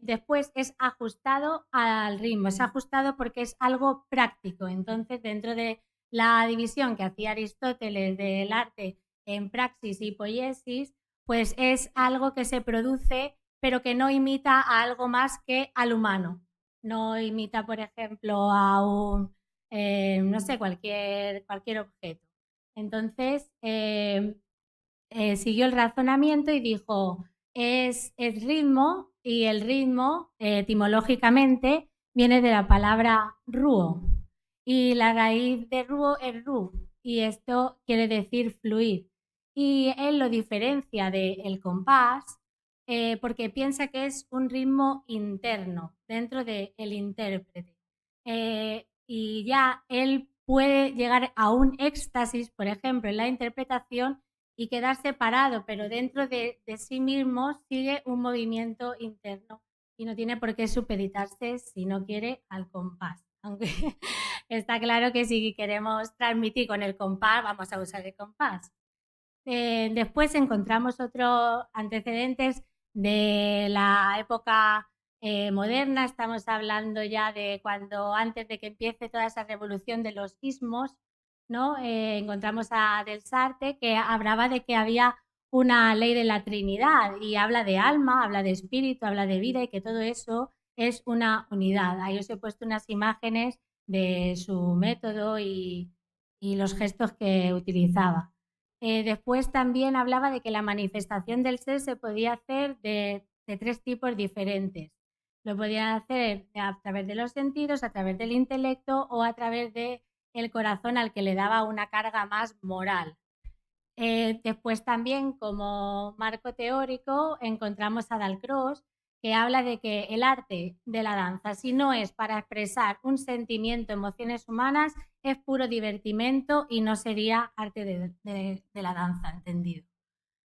[SPEAKER 9] Después es ajustado al ritmo, es ajustado porque es algo práctico. Entonces, dentro de la división que hacía Aristóteles del arte en praxis y poiesis, pues es algo que se produce pero que no imita a algo más que al humano. No imita, por ejemplo, a un, no sé, cualquier objeto. Entonces, siguió el razonamiento y dijo, es ritmo, y el ritmo, etimológicamente, viene de la palabra ruo, y la raíz de ruo es ru, y esto quiere decir fluir. Y él lo diferencia del compás porque piensa que es un ritmo interno dentro del intérprete. Y ya él puede llegar a un éxtasis, por ejemplo, en la interpretación y quedar separado, pero dentro de sí mismo sigue un movimiento interno y no tiene por qué supeditarse, si no quiere, al compás. Aunque está claro que si queremos transmitir con el compás, vamos a usar el compás. Después encontramos otros antecedentes de la época moderna, estamos hablando ya de cuando antes de que empiece toda esa revolución de los ismos, ¿no? Encontramos a Del Sartre que hablaba de que había una ley de la Trinidad y habla de alma, habla de espíritu, habla de vida y que todo eso es una unidad. Ahí os he puesto unas imágenes de su método y los gestos que utilizaba. Después también hablaba de que la manifestación del ser se podía hacer de tres tipos diferentes. Lo podían hacer a través de los sentidos, a través del intelecto o a través del corazón al que le daba una carga más moral. Después también como marco teórico encontramos a Dalcroze, que habla de que el arte de la danza, si no es para expresar un sentimiento, emociones humanas, es puro divertimento y no sería arte de la danza, entendido.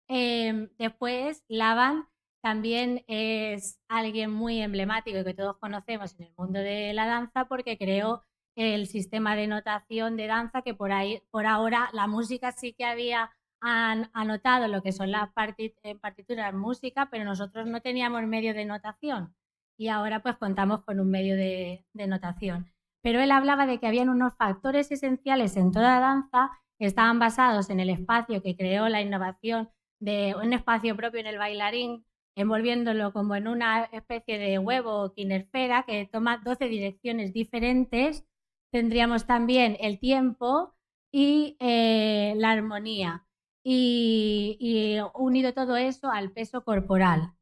[SPEAKER 9] Después, Laban también es alguien muy emblemático y que todos conocemos en el mundo de la danza porque creó el sistema de notación de danza que por ahora la música sí que había anotado lo que son las partituras música, pero nosotros no teníamos medio de notación y ahora pues contamos con un medio de notación. Pero él hablaba de que habían unos factores esenciales en toda danza que estaban basados en el espacio que creó la innovación de un espacio propio en el bailarín, envolviéndolo como en una especie de huevo o quinesfera que toma 12 direcciones diferentes. Tendríamos también el tiempo y la armonía y unido todo eso al peso corporal.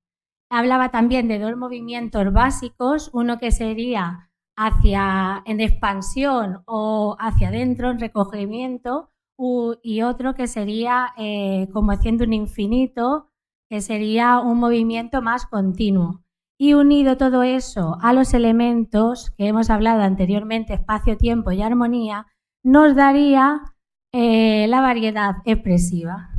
[SPEAKER 9] Hablaba también de 2 movimientos básicos, uno que sería en expansión o hacia adentro, en recogimiento, y otro que sería como haciendo un infinito, que sería un movimiento más continuo. Y unido todo eso a los elementos que hemos hablado anteriormente, espacio, tiempo y armonía, nos daría la variedad expresiva.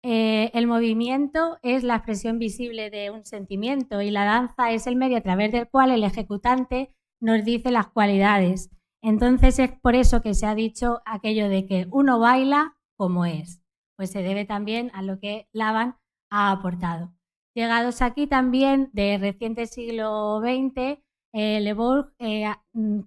[SPEAKER 9] El movimiento es la expresión visible de un sentimiento y la danza es el medio a través del cual el ejecutante nos dice las cualidades. Entonces es por eso que se ha dicho aquello de que uno baila como es. Pues se debe también a lo que Laban ha aportado. Llegados aquí también de reciente siglo XX, Le Bourg,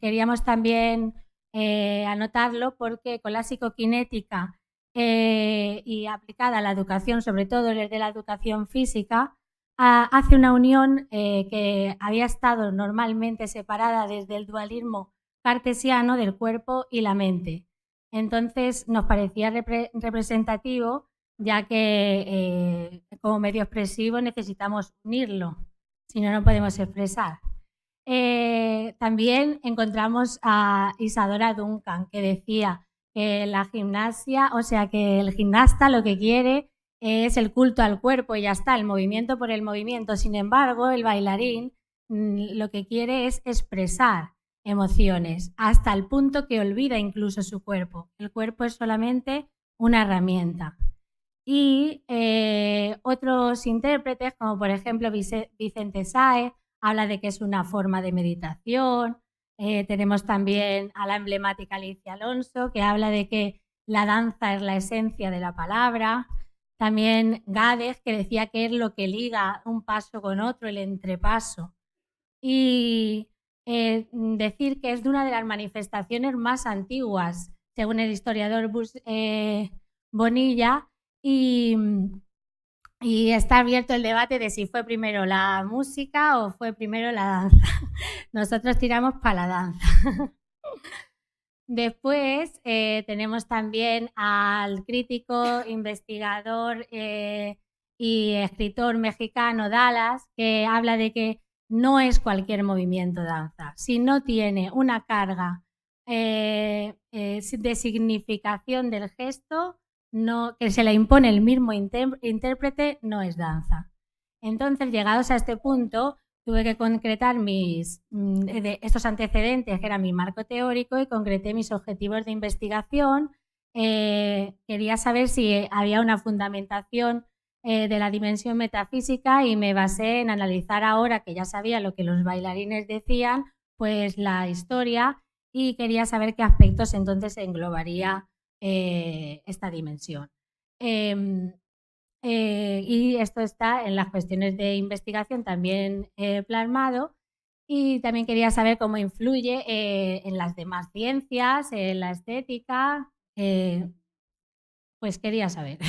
[SPEAKER 9] queríamos también anotarlo porque con la psicoquinética y aplicada a la educación, sobre todo desde la educación física, hace una unión que había estado normalmente separada desde el dualismo cartesiano del cuerpo y la mente. Entonces nos parecía representativo, ya que como medio expresivo necesitamos unirlo, si no, no podemos expresar. También encontramos a Isadora Duncan, que decía que la gimnasia, o sea, que el gimnasta lo que quiere es el culto al cuerpo y ya está, el movimiento por el movimiento. Sin embargo, el bailarín lo que quiere es expresar emociones hasta el punto que olvida incluso su cuerpo. El cuerpo es solamente una herramienta. Y otros intérpretes, como por ejemplo Vicente Sáez, habla de que es una forma de meditación. Tenemos también a la emblemática Alicia Alonso, que habla de que la danza es la esencia de la palabra. También Gades, que decía que es lo que liga un paso con otro, el entrepaso. Y decir que es de una de las manifestaciones más antiguas, según el historiador Bonilla, y está abierto el debate de si fue primero la música o fue primero la danza. Nosotros tiramos para la danza. Después tenemos también al crítico, investigador y escritor mexicano Dallas, que habla de que no es cualquier movimiento danza. Si no tiene una carga de significación del gesto, que se le impone el mismo intérprete, no es danza. Entonces, llegados a este punto, tuve que concretar estos antecedentes, que era mi marco teórico, y concreté mis objetivos de investigación. Quería saber si había una fundamentación de la dimensión metafísica y me basé en analizar ahora que ya sabía lo que los bailarines decían, pues la historia, y quería saber qué aspectos entonces englobaría esta dimensión. Y esto está en las cuestiones de investigación también plasmado, y también quería saber cómo influye en las demás ciencias, en la estética, pues quería saber.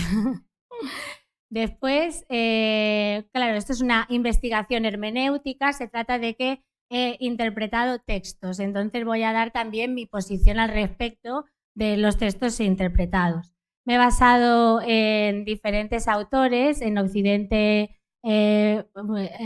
[SPEAKER 9] Después, claro, esto es una investigación hermenéutica, se trata de que he interpretado textos, entonces voy a dar también mi posición al respecto de los textos interpretados. Me he basado en diferentes autores. En Occidente he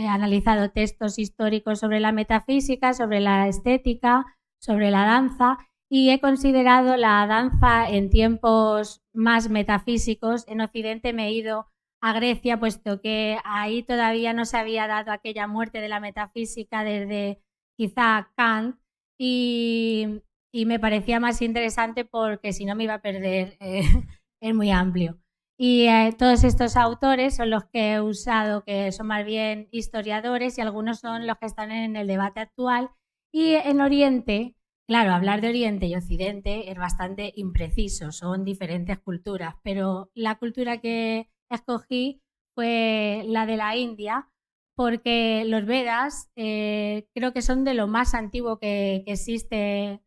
[SPEAKER 9] analizado textos históricos sobre la metafísica, sobre la estética, sobre la danza, y he considerado la danza en tiempos más metafísicos. En Occidente me he ido a Grecia, puesto que ahí todavía no se había dado aquella muerte de la metafísica desde quizá Kant, y me parecía más interesante porque si no me iba a perder, es muy amplio. Y todos estos autores son los que he usado, que son más bien historiadores, y algunos son los que están en el debate actual. Y en Oriente, claro, hablar de Oriente y Occidente es bastante impreciso, son diferentes culturas, pero la cultura que escogí fue la de la India, porque los Vedas creo que son de lo más antiguo que existe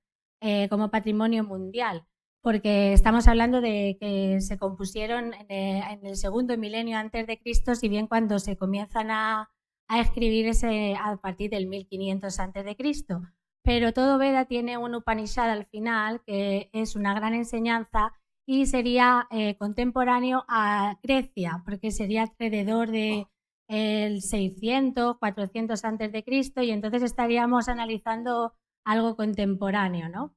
[SPEAKER 9] como patrimonio mundial, porque estamos hablando de que se compusieron en el segundo milenio antes de Cristo, si bien cuando se comienzan a escribir a partir del 1500 antes de Cristo. Pero todo Veda tiene un Upanishad al final, que es una gran enseñanza y sería contemporáneo a Grecia, porque sería alrededor de el 600, 400 antes de Cristo, y entonces estaríamos analizando algo contemporáneo, ¿no?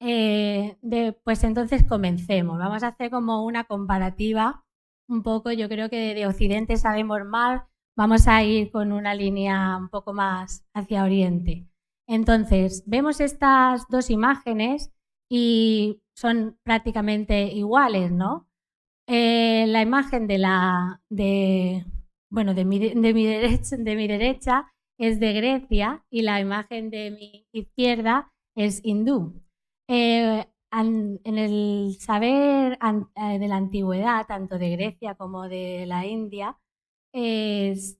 [SPEAKER 9] Pues entonces comencemos. Vamos a hacer como una comparativa un poco. Yo creo que de Occidente sabemos más, vamos a ir con una línea un poco más hacia Oriente. Entonces, vemos estas dos imágenes y son prácticamente iguales, ¿no? La imagen de mi derecha es de Grecia y la imagen de mi izquierda es hindú. En el saber de la antigüedad, tanto de Grecia como de la India, ellos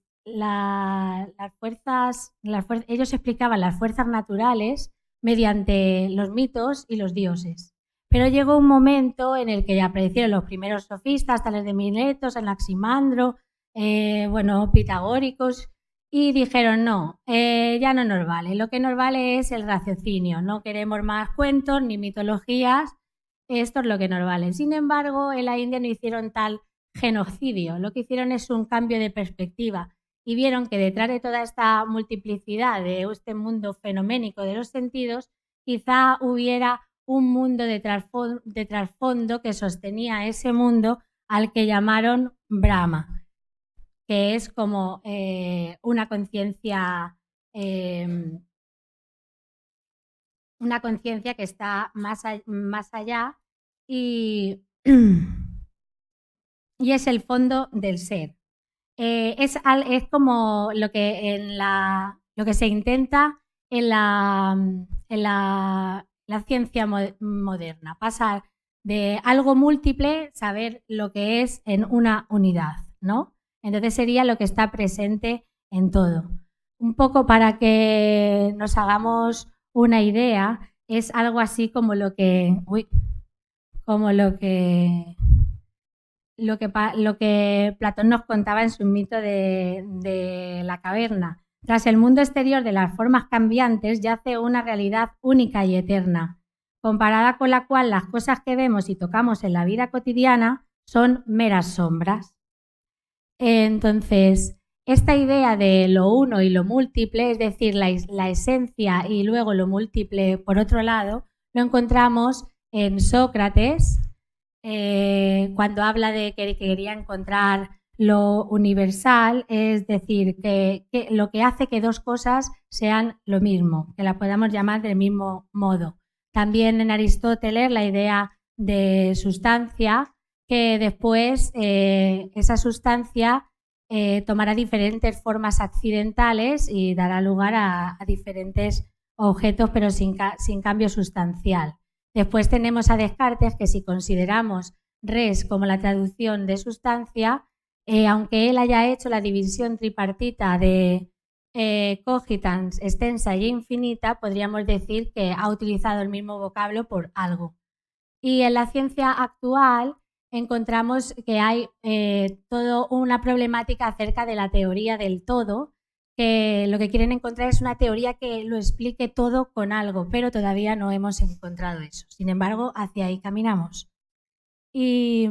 [SPEAKER 9] explicaban las fuerzas naturales mediante los mitos y los dioses. Pero llegó un momento en el que aparecieron los primeros sofistas, tales de Mileto, Anaximandro, pitagóricos, y dijeron no, ya no nos vale, lo que nos vale es el raciocinio, no queremos más cuentos ni mitologías, esto es lo que nos vale. Sin embargo, en la India no hicieron tal genocidio, lo que hicieron es un cambio de perspectiva y vieron que detrás de toda esta multiplicidad de este mundo fenoménico de los sentidos, quizá hubiera un mundo de trasfondo que sostenía ese mundo al que llamaron Brahma, que es como una conciencia que está más allá y es el fondo del ser. Es como lo que lo que se intenta en la ciencia moderna, pasar de algo múltiple, saber lo que es en una unidad, ¿no? Entonces sería lo que está presente en todo. Un poco para que nos hagamos una idea, es algo así como lo que Platón nos contaba en su mito de la caverna. Tras el mundo exterior de las formas cambiantes yace una realidad única y eterna, comparada con la cual las cosas que vemos y tocamos en la vida cotidiana son meras sombras. Entonces, esta idea de lo uno y lo múltiple, es decir, la esencia y luego lo múltiple por otro lado, lo encontramos en Sócrates, cuando habla de que quería encontrar lo universal, es decir, que lo que hace que dos cosas sean lo mismo, que la podamos llamar del mismo modo. También en Aristóteles la idea de sustancia, que después esa sustancia tomará diferentes formas accidentales y dará lugar a diferentes objetos, pero sin cambio sustancial. Después tenemos a Descartes, que si consideramos res como la traducción de sustancia, aunque él haya hecho la división tripartita de cogitans, extensa y infinita, podríamos decir que ha utilizado el mismo vocablo por algo. Y en la ciencia actual encontramos que hay toda una problemática acerca de la teoría del todo, que lo que quieren encontrar es una teoría que lo explique todo con algo, pero todavía no hemos encontrado eso. Sin embargo, hacia ahí caminamos. Y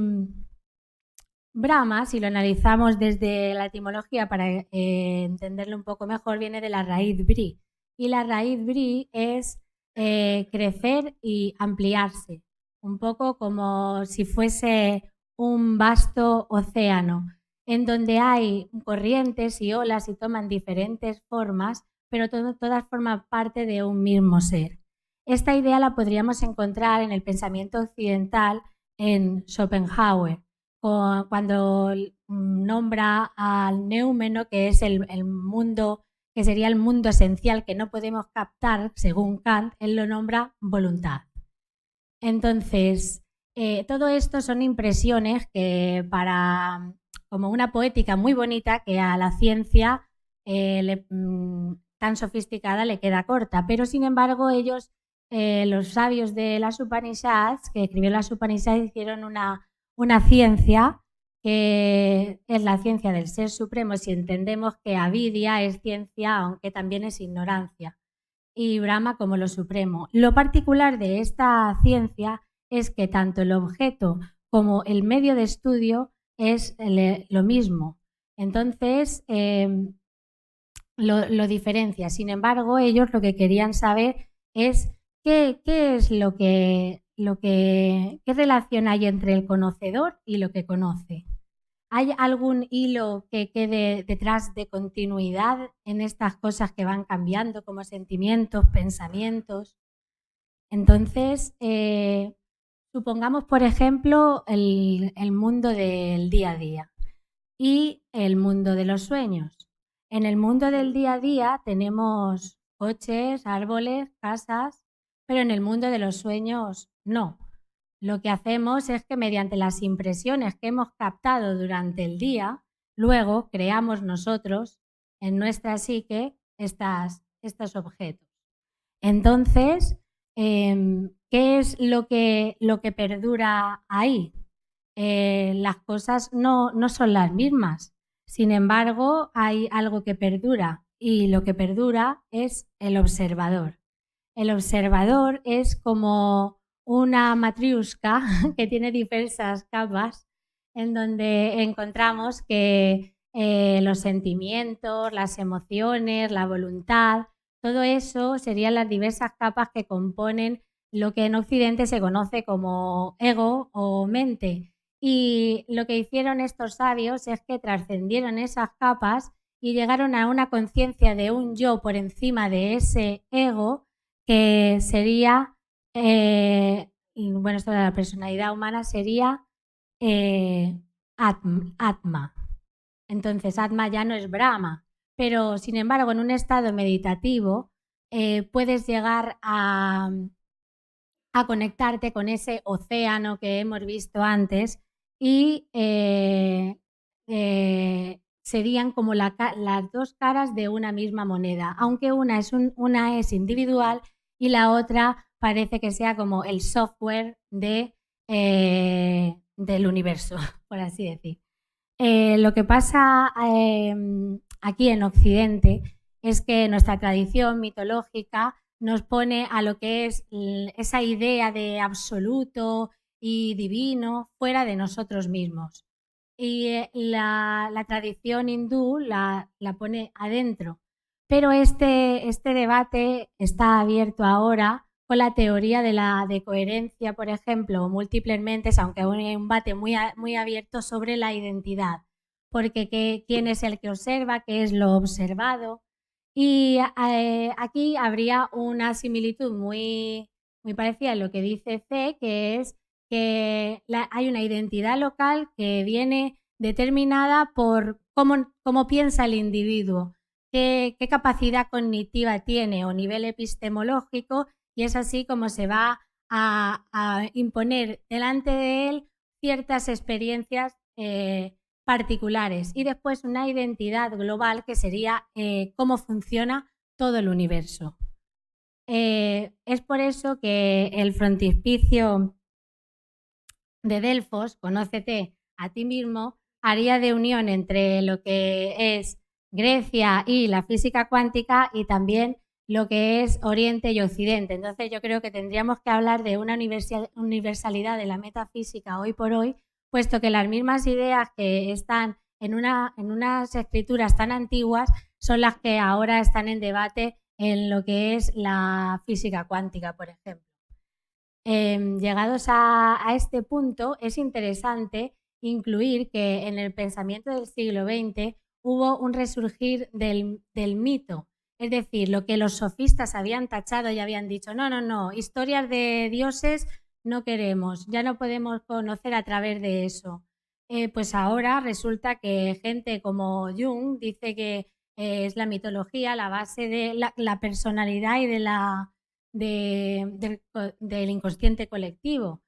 [SPEAKER 9] Brahma, si lo analizamos desde la etimología para entenderlo un poco mejor, viene de la raíz bri. Y la raíz bri es crecer y ampliarse, un poco como si fuese un vasto océano, en donde hay corrientes y olas y toman diferentes formas, pero todas forman parte de un mismo ser. Esta idea la podríamos encontrar en el pensamiento occidental en Schopenhauer, cuando nombra al neúmeno, que es el mundo, que sería el mundo esencial que no podemos captar, según Kant, él lo nombra voluntad. Entonces, todo esto son impresiones que como una poética muy bonita que a la ciencia tan sofisticada le queda corta, pero sin embargo ellos, los sabios de las Upanishads, que escribieron las Upanishads, hicieron una ciencia que es la ciencia del ser supremo, si entendemos que avidya es ciencia, aunque también es ignorancia, y Brahma como lo supremo. Lo particular de esta ciencia es que tanto el objeto como el medio de estudio es lo mismo. Entonces, lo diferencia. Sin embargo, ellos lo que querían saber es qué es qué relación hay entre el conocedor y lo que conoce. ¿Hay algún hilo que quede detrás de continuidad en estas cosas que van cambiando, como sentimientos, pensamientos? Entonces, supongamos, por ejemplo, el mundo del día a día y el mundo de los sueños. En el mundo del día a día tenemos coches, árboles, casas, pero en el mundo de los sueños no. Lo que hacemos es que mediante las impresiones que hemos captado durante el día, luego creamos nosotros en nuestra psique estos objetos. Entonces, ¿qué es lo que perdura ahí? Las cosas no son las mismas. Sin embargo, hay algo que perdura y lo que perdura es el observador. El observador es como una matriushka que tiene diversas capas en donde encontramos que los sentimientos, las emociones, la voluntad, todo eso serían las diversas capas que componen lo que en Occidente se conoce como ego o mente. Y lo que hicieron estos sabios es que trascendieron esas capas y llegaron a una conciencia de un yo por encima de ese ego, que sería, bueno, esto de la personalidad humana sería Atma. Entonces, Atma ya no es Brahma, pero sin embargo, en un estado meditativo puedes llegar a conectarte con ese océano que hemos visto antes y serían como las dos caras de una misma moneda, aunque una es individual y la otra parece que sea como el software del universo, por así decir. Lo que pasa aquí en Occidente es que nuestra tradición mitológica nos pone a lo que es esa idea de absoluto y divino fuera de nosotros mismos. Y la tradición hindú la pone adentro. Pero este debate está abierto ahora con la teoría de coherencia, por ejemplo, o múltiples mentes, aunque aún hay un debate muy abierto sobre la identidad, porque quién es el que observa, qué es lo observado. Y aquí habría una similitud muy parecida a lo que dice C, que es que hay una identidad local que viene determinada por cómo piensa el individuo, qué capacidad cognitiva tiene o nivel epistemológico, y es así como se va a imponer delante de él ciertas experiencias particulares y después una identidad global que sería cómo funciona todo el universo. Es por eso que el frontispicio de Delfos, Conócete a ti mismo, haría de unión entre lo que es Grecia y la física cuántica y también lo que es Oriente y Occidente. Entonces yo creo que tendríamos que hablar de una universalidad de la metafísica hoy por hoy, puesto que las mismas ideas que están en unas escrituras tan antiguas son las que ahora están en debate en lo que es la física cuántica, por ejemplo. Llegados a este punto, es interesante incluir que en el pensamiento del siglo XX hubo un resurgir del mito. Es decir, lo que los sofistas habían tachado y habían dicho, no, historias de dioses no queremos, ya no podemos conocer a través de eso. pues ahora resulta que gente como Jung dice que es la mitología la base de la personalidad y del inconsciente colectivo.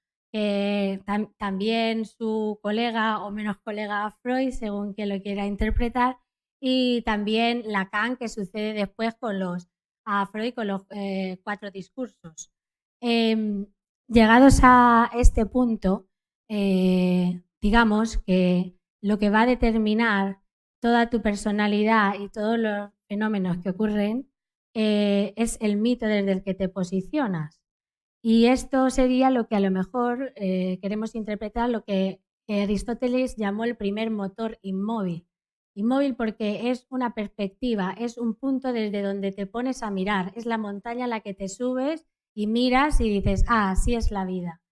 [SPEAKER 9] También su colega o menos colega Freud, según quien lo quiera interpretar, y también Lacan, que sucede después a Freud con los 4 discursos. Llegados a este punto, digamos que lo que va a determinar toda tu personalidad y todos los fenómenos que ocurren es el mito desde el que te posicionas. Y esto sería lo que a lo mejor queremos interpretar, lo que Aristóteles llamó el primer motor inmóvil. Inmóvil porque es una perspectiva, es un punto desde donde te pones a mirar, es la montaña a la que te subes y miras y dices, ah, así es la vida.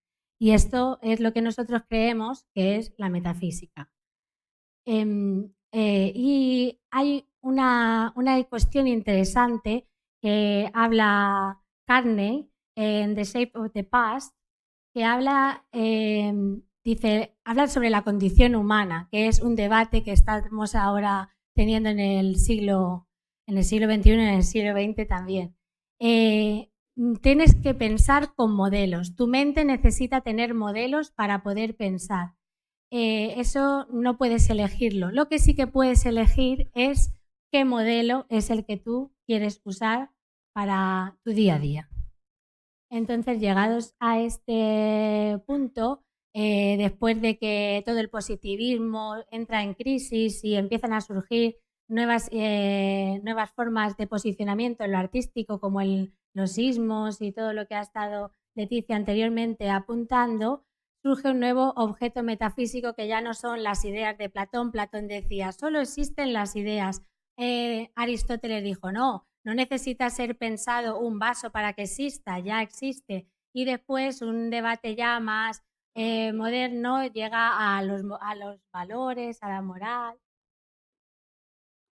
[SPEAKER 9] Y esto es lo que nosotros creemos que es la metafísica. Y hay una cuestión interesante que habla Carney en The Shape of the Past, que habla sobre la condición humana, que es un debate que estamos ahora teniendo en el siglo XXI y en el siglo XX también. Tienes que pensar con modelos. Tu mente necesita tener modelos para poder pensar. Eso no puedes elegirlo. Lo que sí que puedes elegir es qué modelo es el que tú quieres usar para tu día a día. Entonces, llegados a este punto, después de que todo el positivismo entra en crisis y empiezan a surgir nuevas formas de posicionamiento en lo artístico, como los sismos y todo lo que ha estado Leticia anteriormente apuntando, surge un nuevo objeto metafísico que ya no son las ideas de Platón. Platón decía, solo existen las ideas. Aristóteles dijo, no necesita ser pensado un vaso para que exista, ya existe. Y después un debate ya más moderno llega a los valores, a la moral.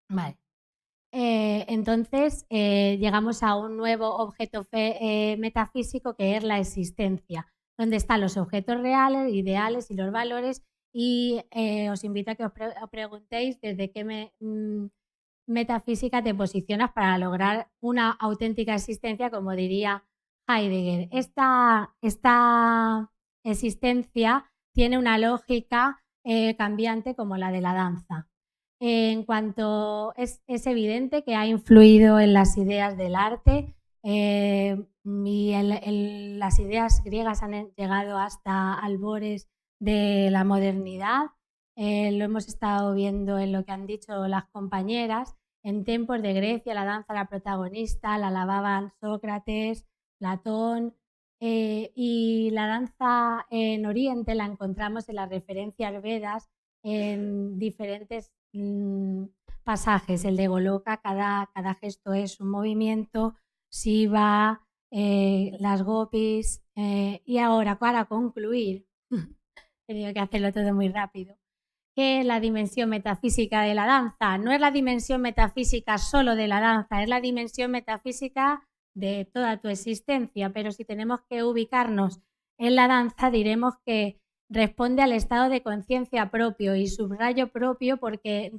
[SPEAKER 9] Vale. Entonces llegamos a un nuevo objeto metafísico que es la existencia, donde están los objetos reales, ideales y los valores, y os invito a que os preguntéis desde qué metafísica te posicionas para lograr una auténtica existencia, como diría Heidegger. Esta existencia tiene una lógica cambiante como la de la danza. En cuanto es evidente que ha influido en las ideas del arte y las ideas griegas han llegado hasta albores de la modernidad. Lo hemos estado viendo en lo que han dicho las compañeras. En tiempos de Grecia la danza era protagonista, la alababan Sócrates, Platón, y la danza en Oriente la encontramos en las referencias Vedas en diferentes pasajes. El de Goloka, cada gesto es un movimiento, Shiva, las gopis, y ahora para concluir, he tenido que hacerlo todo muy rápido, que la dimensión metafísica de la danza no es la dimensión metafísica solo de la danza, es la dimensión metafísica de toda tu existencia. Pero si tenemos que ubicarnos en la danza, diremos que responde al estado de conciencia propio, y subrayo propio porque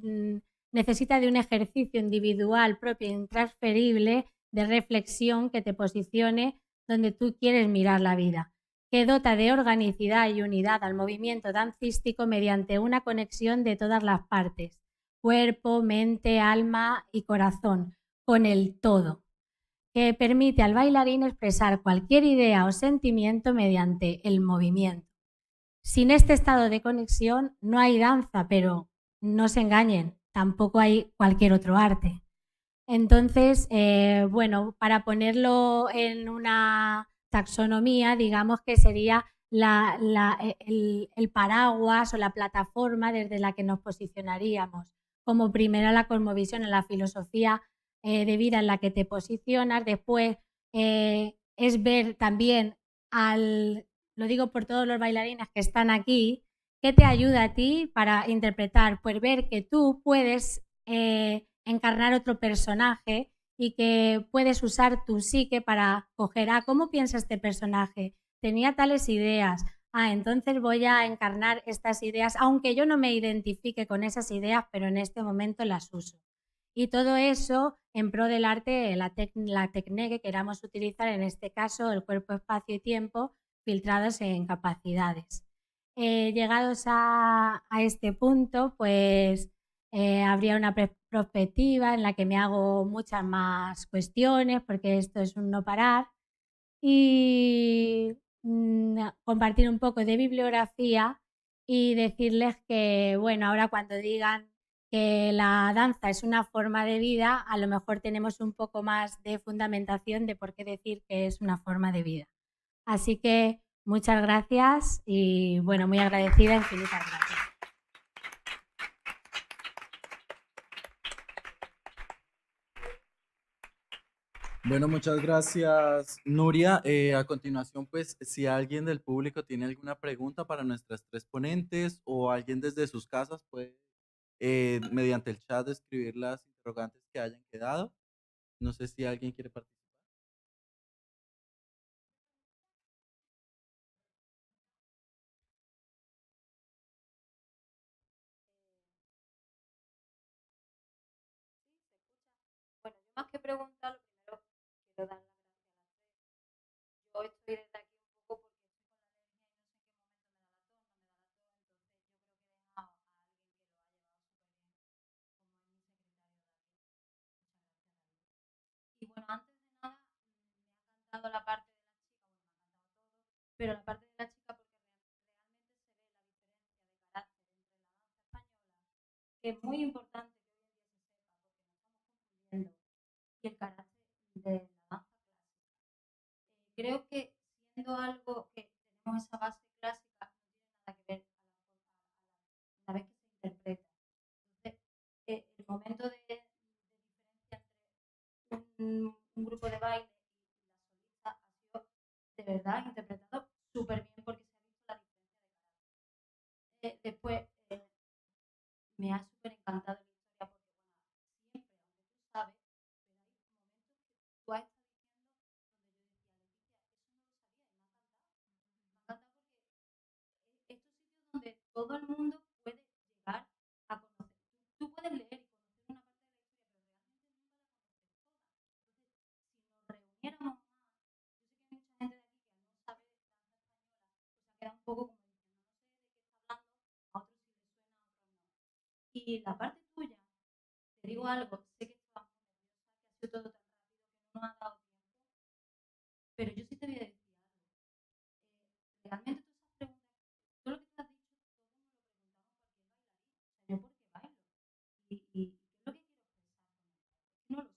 [SPEAKER 9] necesita de un ejercicio individual propio e intransferible de reflexión que te posicione donde tú quieres mirar la vida, que dota de organicidad y unidad al movimiento dancístico mediante una conexión de todas las partes, cuerpo, mente, alma y corazón, con el todo, que permite al bailarín expresar cualquier idea o sentimiento mediante el movimiento. Sin este estado de conexión no hay danza, pero no se engañen, tampoco hay cualquier otro arte. Entonces, bueno, para ponerlo en una taxonomía, digamos que sería el paraguas o la plataforma desde la que nos posicionaríamos. Como primera la cosmovisión en la filosofía de vida en la que te posicionas. Después es ver también lo digo por todos los bailarines que están aquí, ¿qué te ayuda a ti para interpretar? Pues ver que tú puedes encarnar otro personaje y que puedes usar tu psique para coger, ¿cómo piensa este personaje? Tenía tales ideas, entonces voy a encarnar estas ideas, aunque yo no me identifique con esas ideas, pero en este momento las uso. Y todo eso en pro del arte, la técnica que queramos utilizar, en este caso el cuerpo, espacio y tiempo, filtrados en capacidades. Llegados a este punto, pues habría una perspectiva en la que me hago muchas más cuestiones, porque esto es un no parar, y compartir un poco de bibliografía y decirles que, bueno, ahora cuando digan que la danza es una forma de vida, a lo mejor tenemos un poco más de fundamentación de por qué decir que es una forma de vida. Así que muchas gracias y, bueno, muy agradecida, infinitas gracias.
[SPEAKER 10] Bueno, muchas gracias, Nuria. A continuación, pues, si alguien del público tiene alguna pregunta para nuestras tres ponentes o alguien desde sus casas puede, mediante el chat, escribir las interrogantes que hayan quedado. No sé si alguien quiere participar.
[SPEAKER 6] Bueno, yo más que preguntar, lo primero quiero dar las gracias a las tres. Yo estoy desde aquí un poco porque estoy con la alergia y no sé en qué momento me da la tos, no me da la tos, entonces yo creo que he dejado a alguien que lo ha llevado súper bien, como es mi secretario David. Muchas gracias, David. Y bueno, antes de nada, me ha encantado la parte de la chica, bueno, me ha encantado todo, pero la parte de la chica porque realmente se ve la diferencia de carácter entre la danza española, que es muy importante que hoy en día se sepa, porque nos estamos confundiendo, y el carácter de la danza clásica. Creo que siendo algo que tenemos esa base clásica, no tiene nada que ver a la vez que se interpreta. Entonces, el momento de diferencia entre un grupo de baile y la solista ha sido de verdad interpretado súper bien porque se ha visto la diferencia de carácter. Después, me ha súper encantado la historia porque, bueno, siempre, aunque tú sabes, pero hay momentos que tú has estado diciendo donde yo decía, Leticia, eso no lo sabía y me ha encantado. Me ha encantado porque estos sitios donde todo el mundo puede llegar a conocer. Tú puedes leer y conocer una parte de la historia, pero realmente nunca la conoces toda. Entonces, si nos reuniéramos más, yo sé que hay mucha gente de aquí que no sabe danza española, pues se queda un poco como diciendo, no sé de qué está hablando, a otros sí les suena, a otros no. Y la parte tuya, te digo algo, sé que estaba muy nerviosa, que ha sido todo tan rápido, que no nos ha dado tiempo, pero yo sí te voy a decir algo. Realmente todas esas preguntas, todo lo que te has dicho, todo me lo preguntamos cualquier bailarín. O sea, yo porque bailo. ¿Y qué es lo que quiero expresar con esto? No lo sé.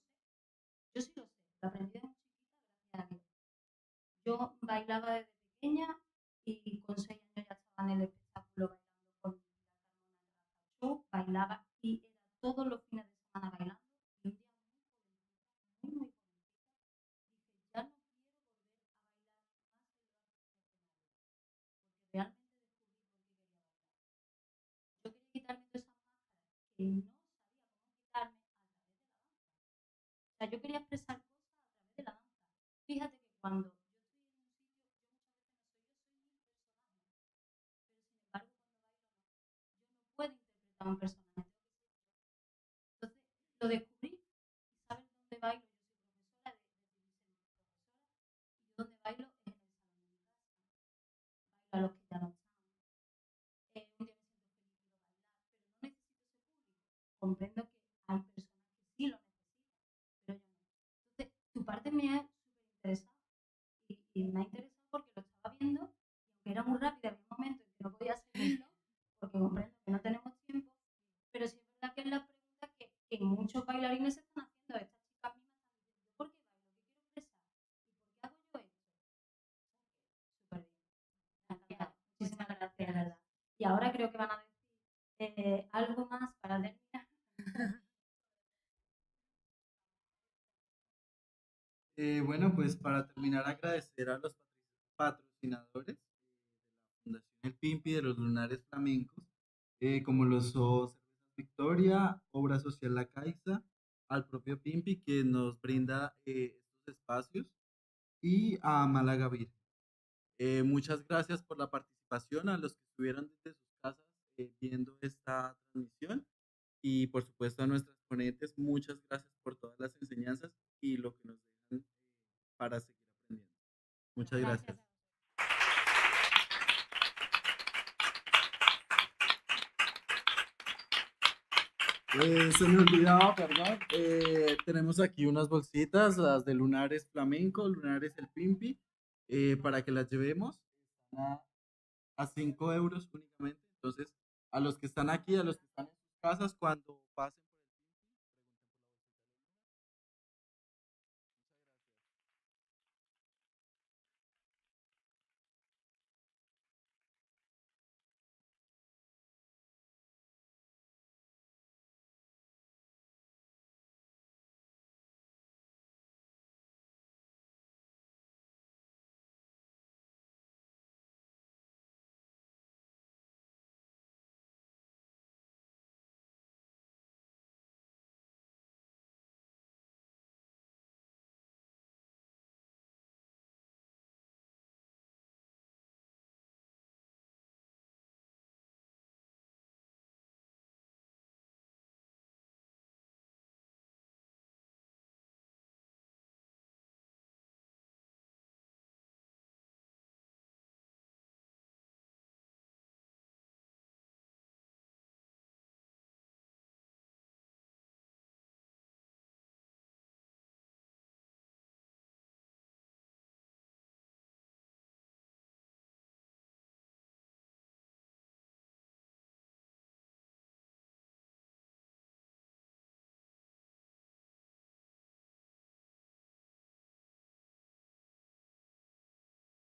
[SPEAKER 6] Yo sí lo sé. Lo aprendí de muy chiquita, gracias a Dios. Yo bailaba desde pequeña y con 6 años ya estaba en el espectáculo bailando con la Carmona en Raza Show. Bailaba y era todos los fines de semana bailando. Y un día muy jovencita, dije, ya no quiero volver a bailar más el arte nacional. Porque realmente descubrí por qué quería bailar. Yo quería quitarme todas esas máscaras que no sabía cómo quitarme a través de la danza. O sea, yo quería expresar cosas a través de la danza. Fíjate que cuando yo estoy en un sitio, yo muchas veces no soy yo, soy mi personaje. Pero sin embargo, cuando bailo no. Yo no puedo interpretar un personaje. Entonces, lo descubrí y sabes dónde bailo. Yo soy profesora de diseño, profesora, y yo donde bailo es en el salón de mi casa. Bailo a los que ya no están. Un día me siento feliz y quiero bailar, pero no necesito ese público. Comprendo que hay personas que sí lo necesitan, pero yo no. Entonces, tu parte me ha súper interesado y me ha interesado porque lo estaba viendo y aunque era muy rápido, había momentos en que no podía seguirlo porque comprendo que no tenemos tiempo, pero sí es verdad que es la pregunta que muchos bailarines se están haciendo. Estas chicas mismas están diciendo, ¿yo por qué bailo? ¿Qué quiero expresar? ¿Y por qué hago yo esto? Súper bien. Me ha encantado. Muchísimas gracias, la verdad. Y ahora creo que van a decir algo más para terminar.
[SPEAKER 10] Bueno, pues para terminar, agradecer a los patrocinadores de la Fundación El Pimpi de los Lunares Flamencos, como los son Cervezas Victoria, Obra Social La Caixa, al propio Pimpi que nos brinda estos espacios y a Málaga Virgen. Muchas gracias por la participación. participación, a los que estuvieron desde sus casas viendo esta transmisión y por supuesto a nuestras ponentes, muchas gracias por todas las enseñanzas y lo que nos dejan para seguir aprendiendo. Muchas
[SPEAKER 9] Gracias.
[SPEAKER 10] gracias. Se me olvidaba, perdón. Tenemos aquí unas bolsitas, las de Lunares Flamenco, Lunares El Pimpi, para que las llevemos. Están a 5 euros únicamente. Entonces, a los que están aquí, a los que están en sus casas, cuando pasen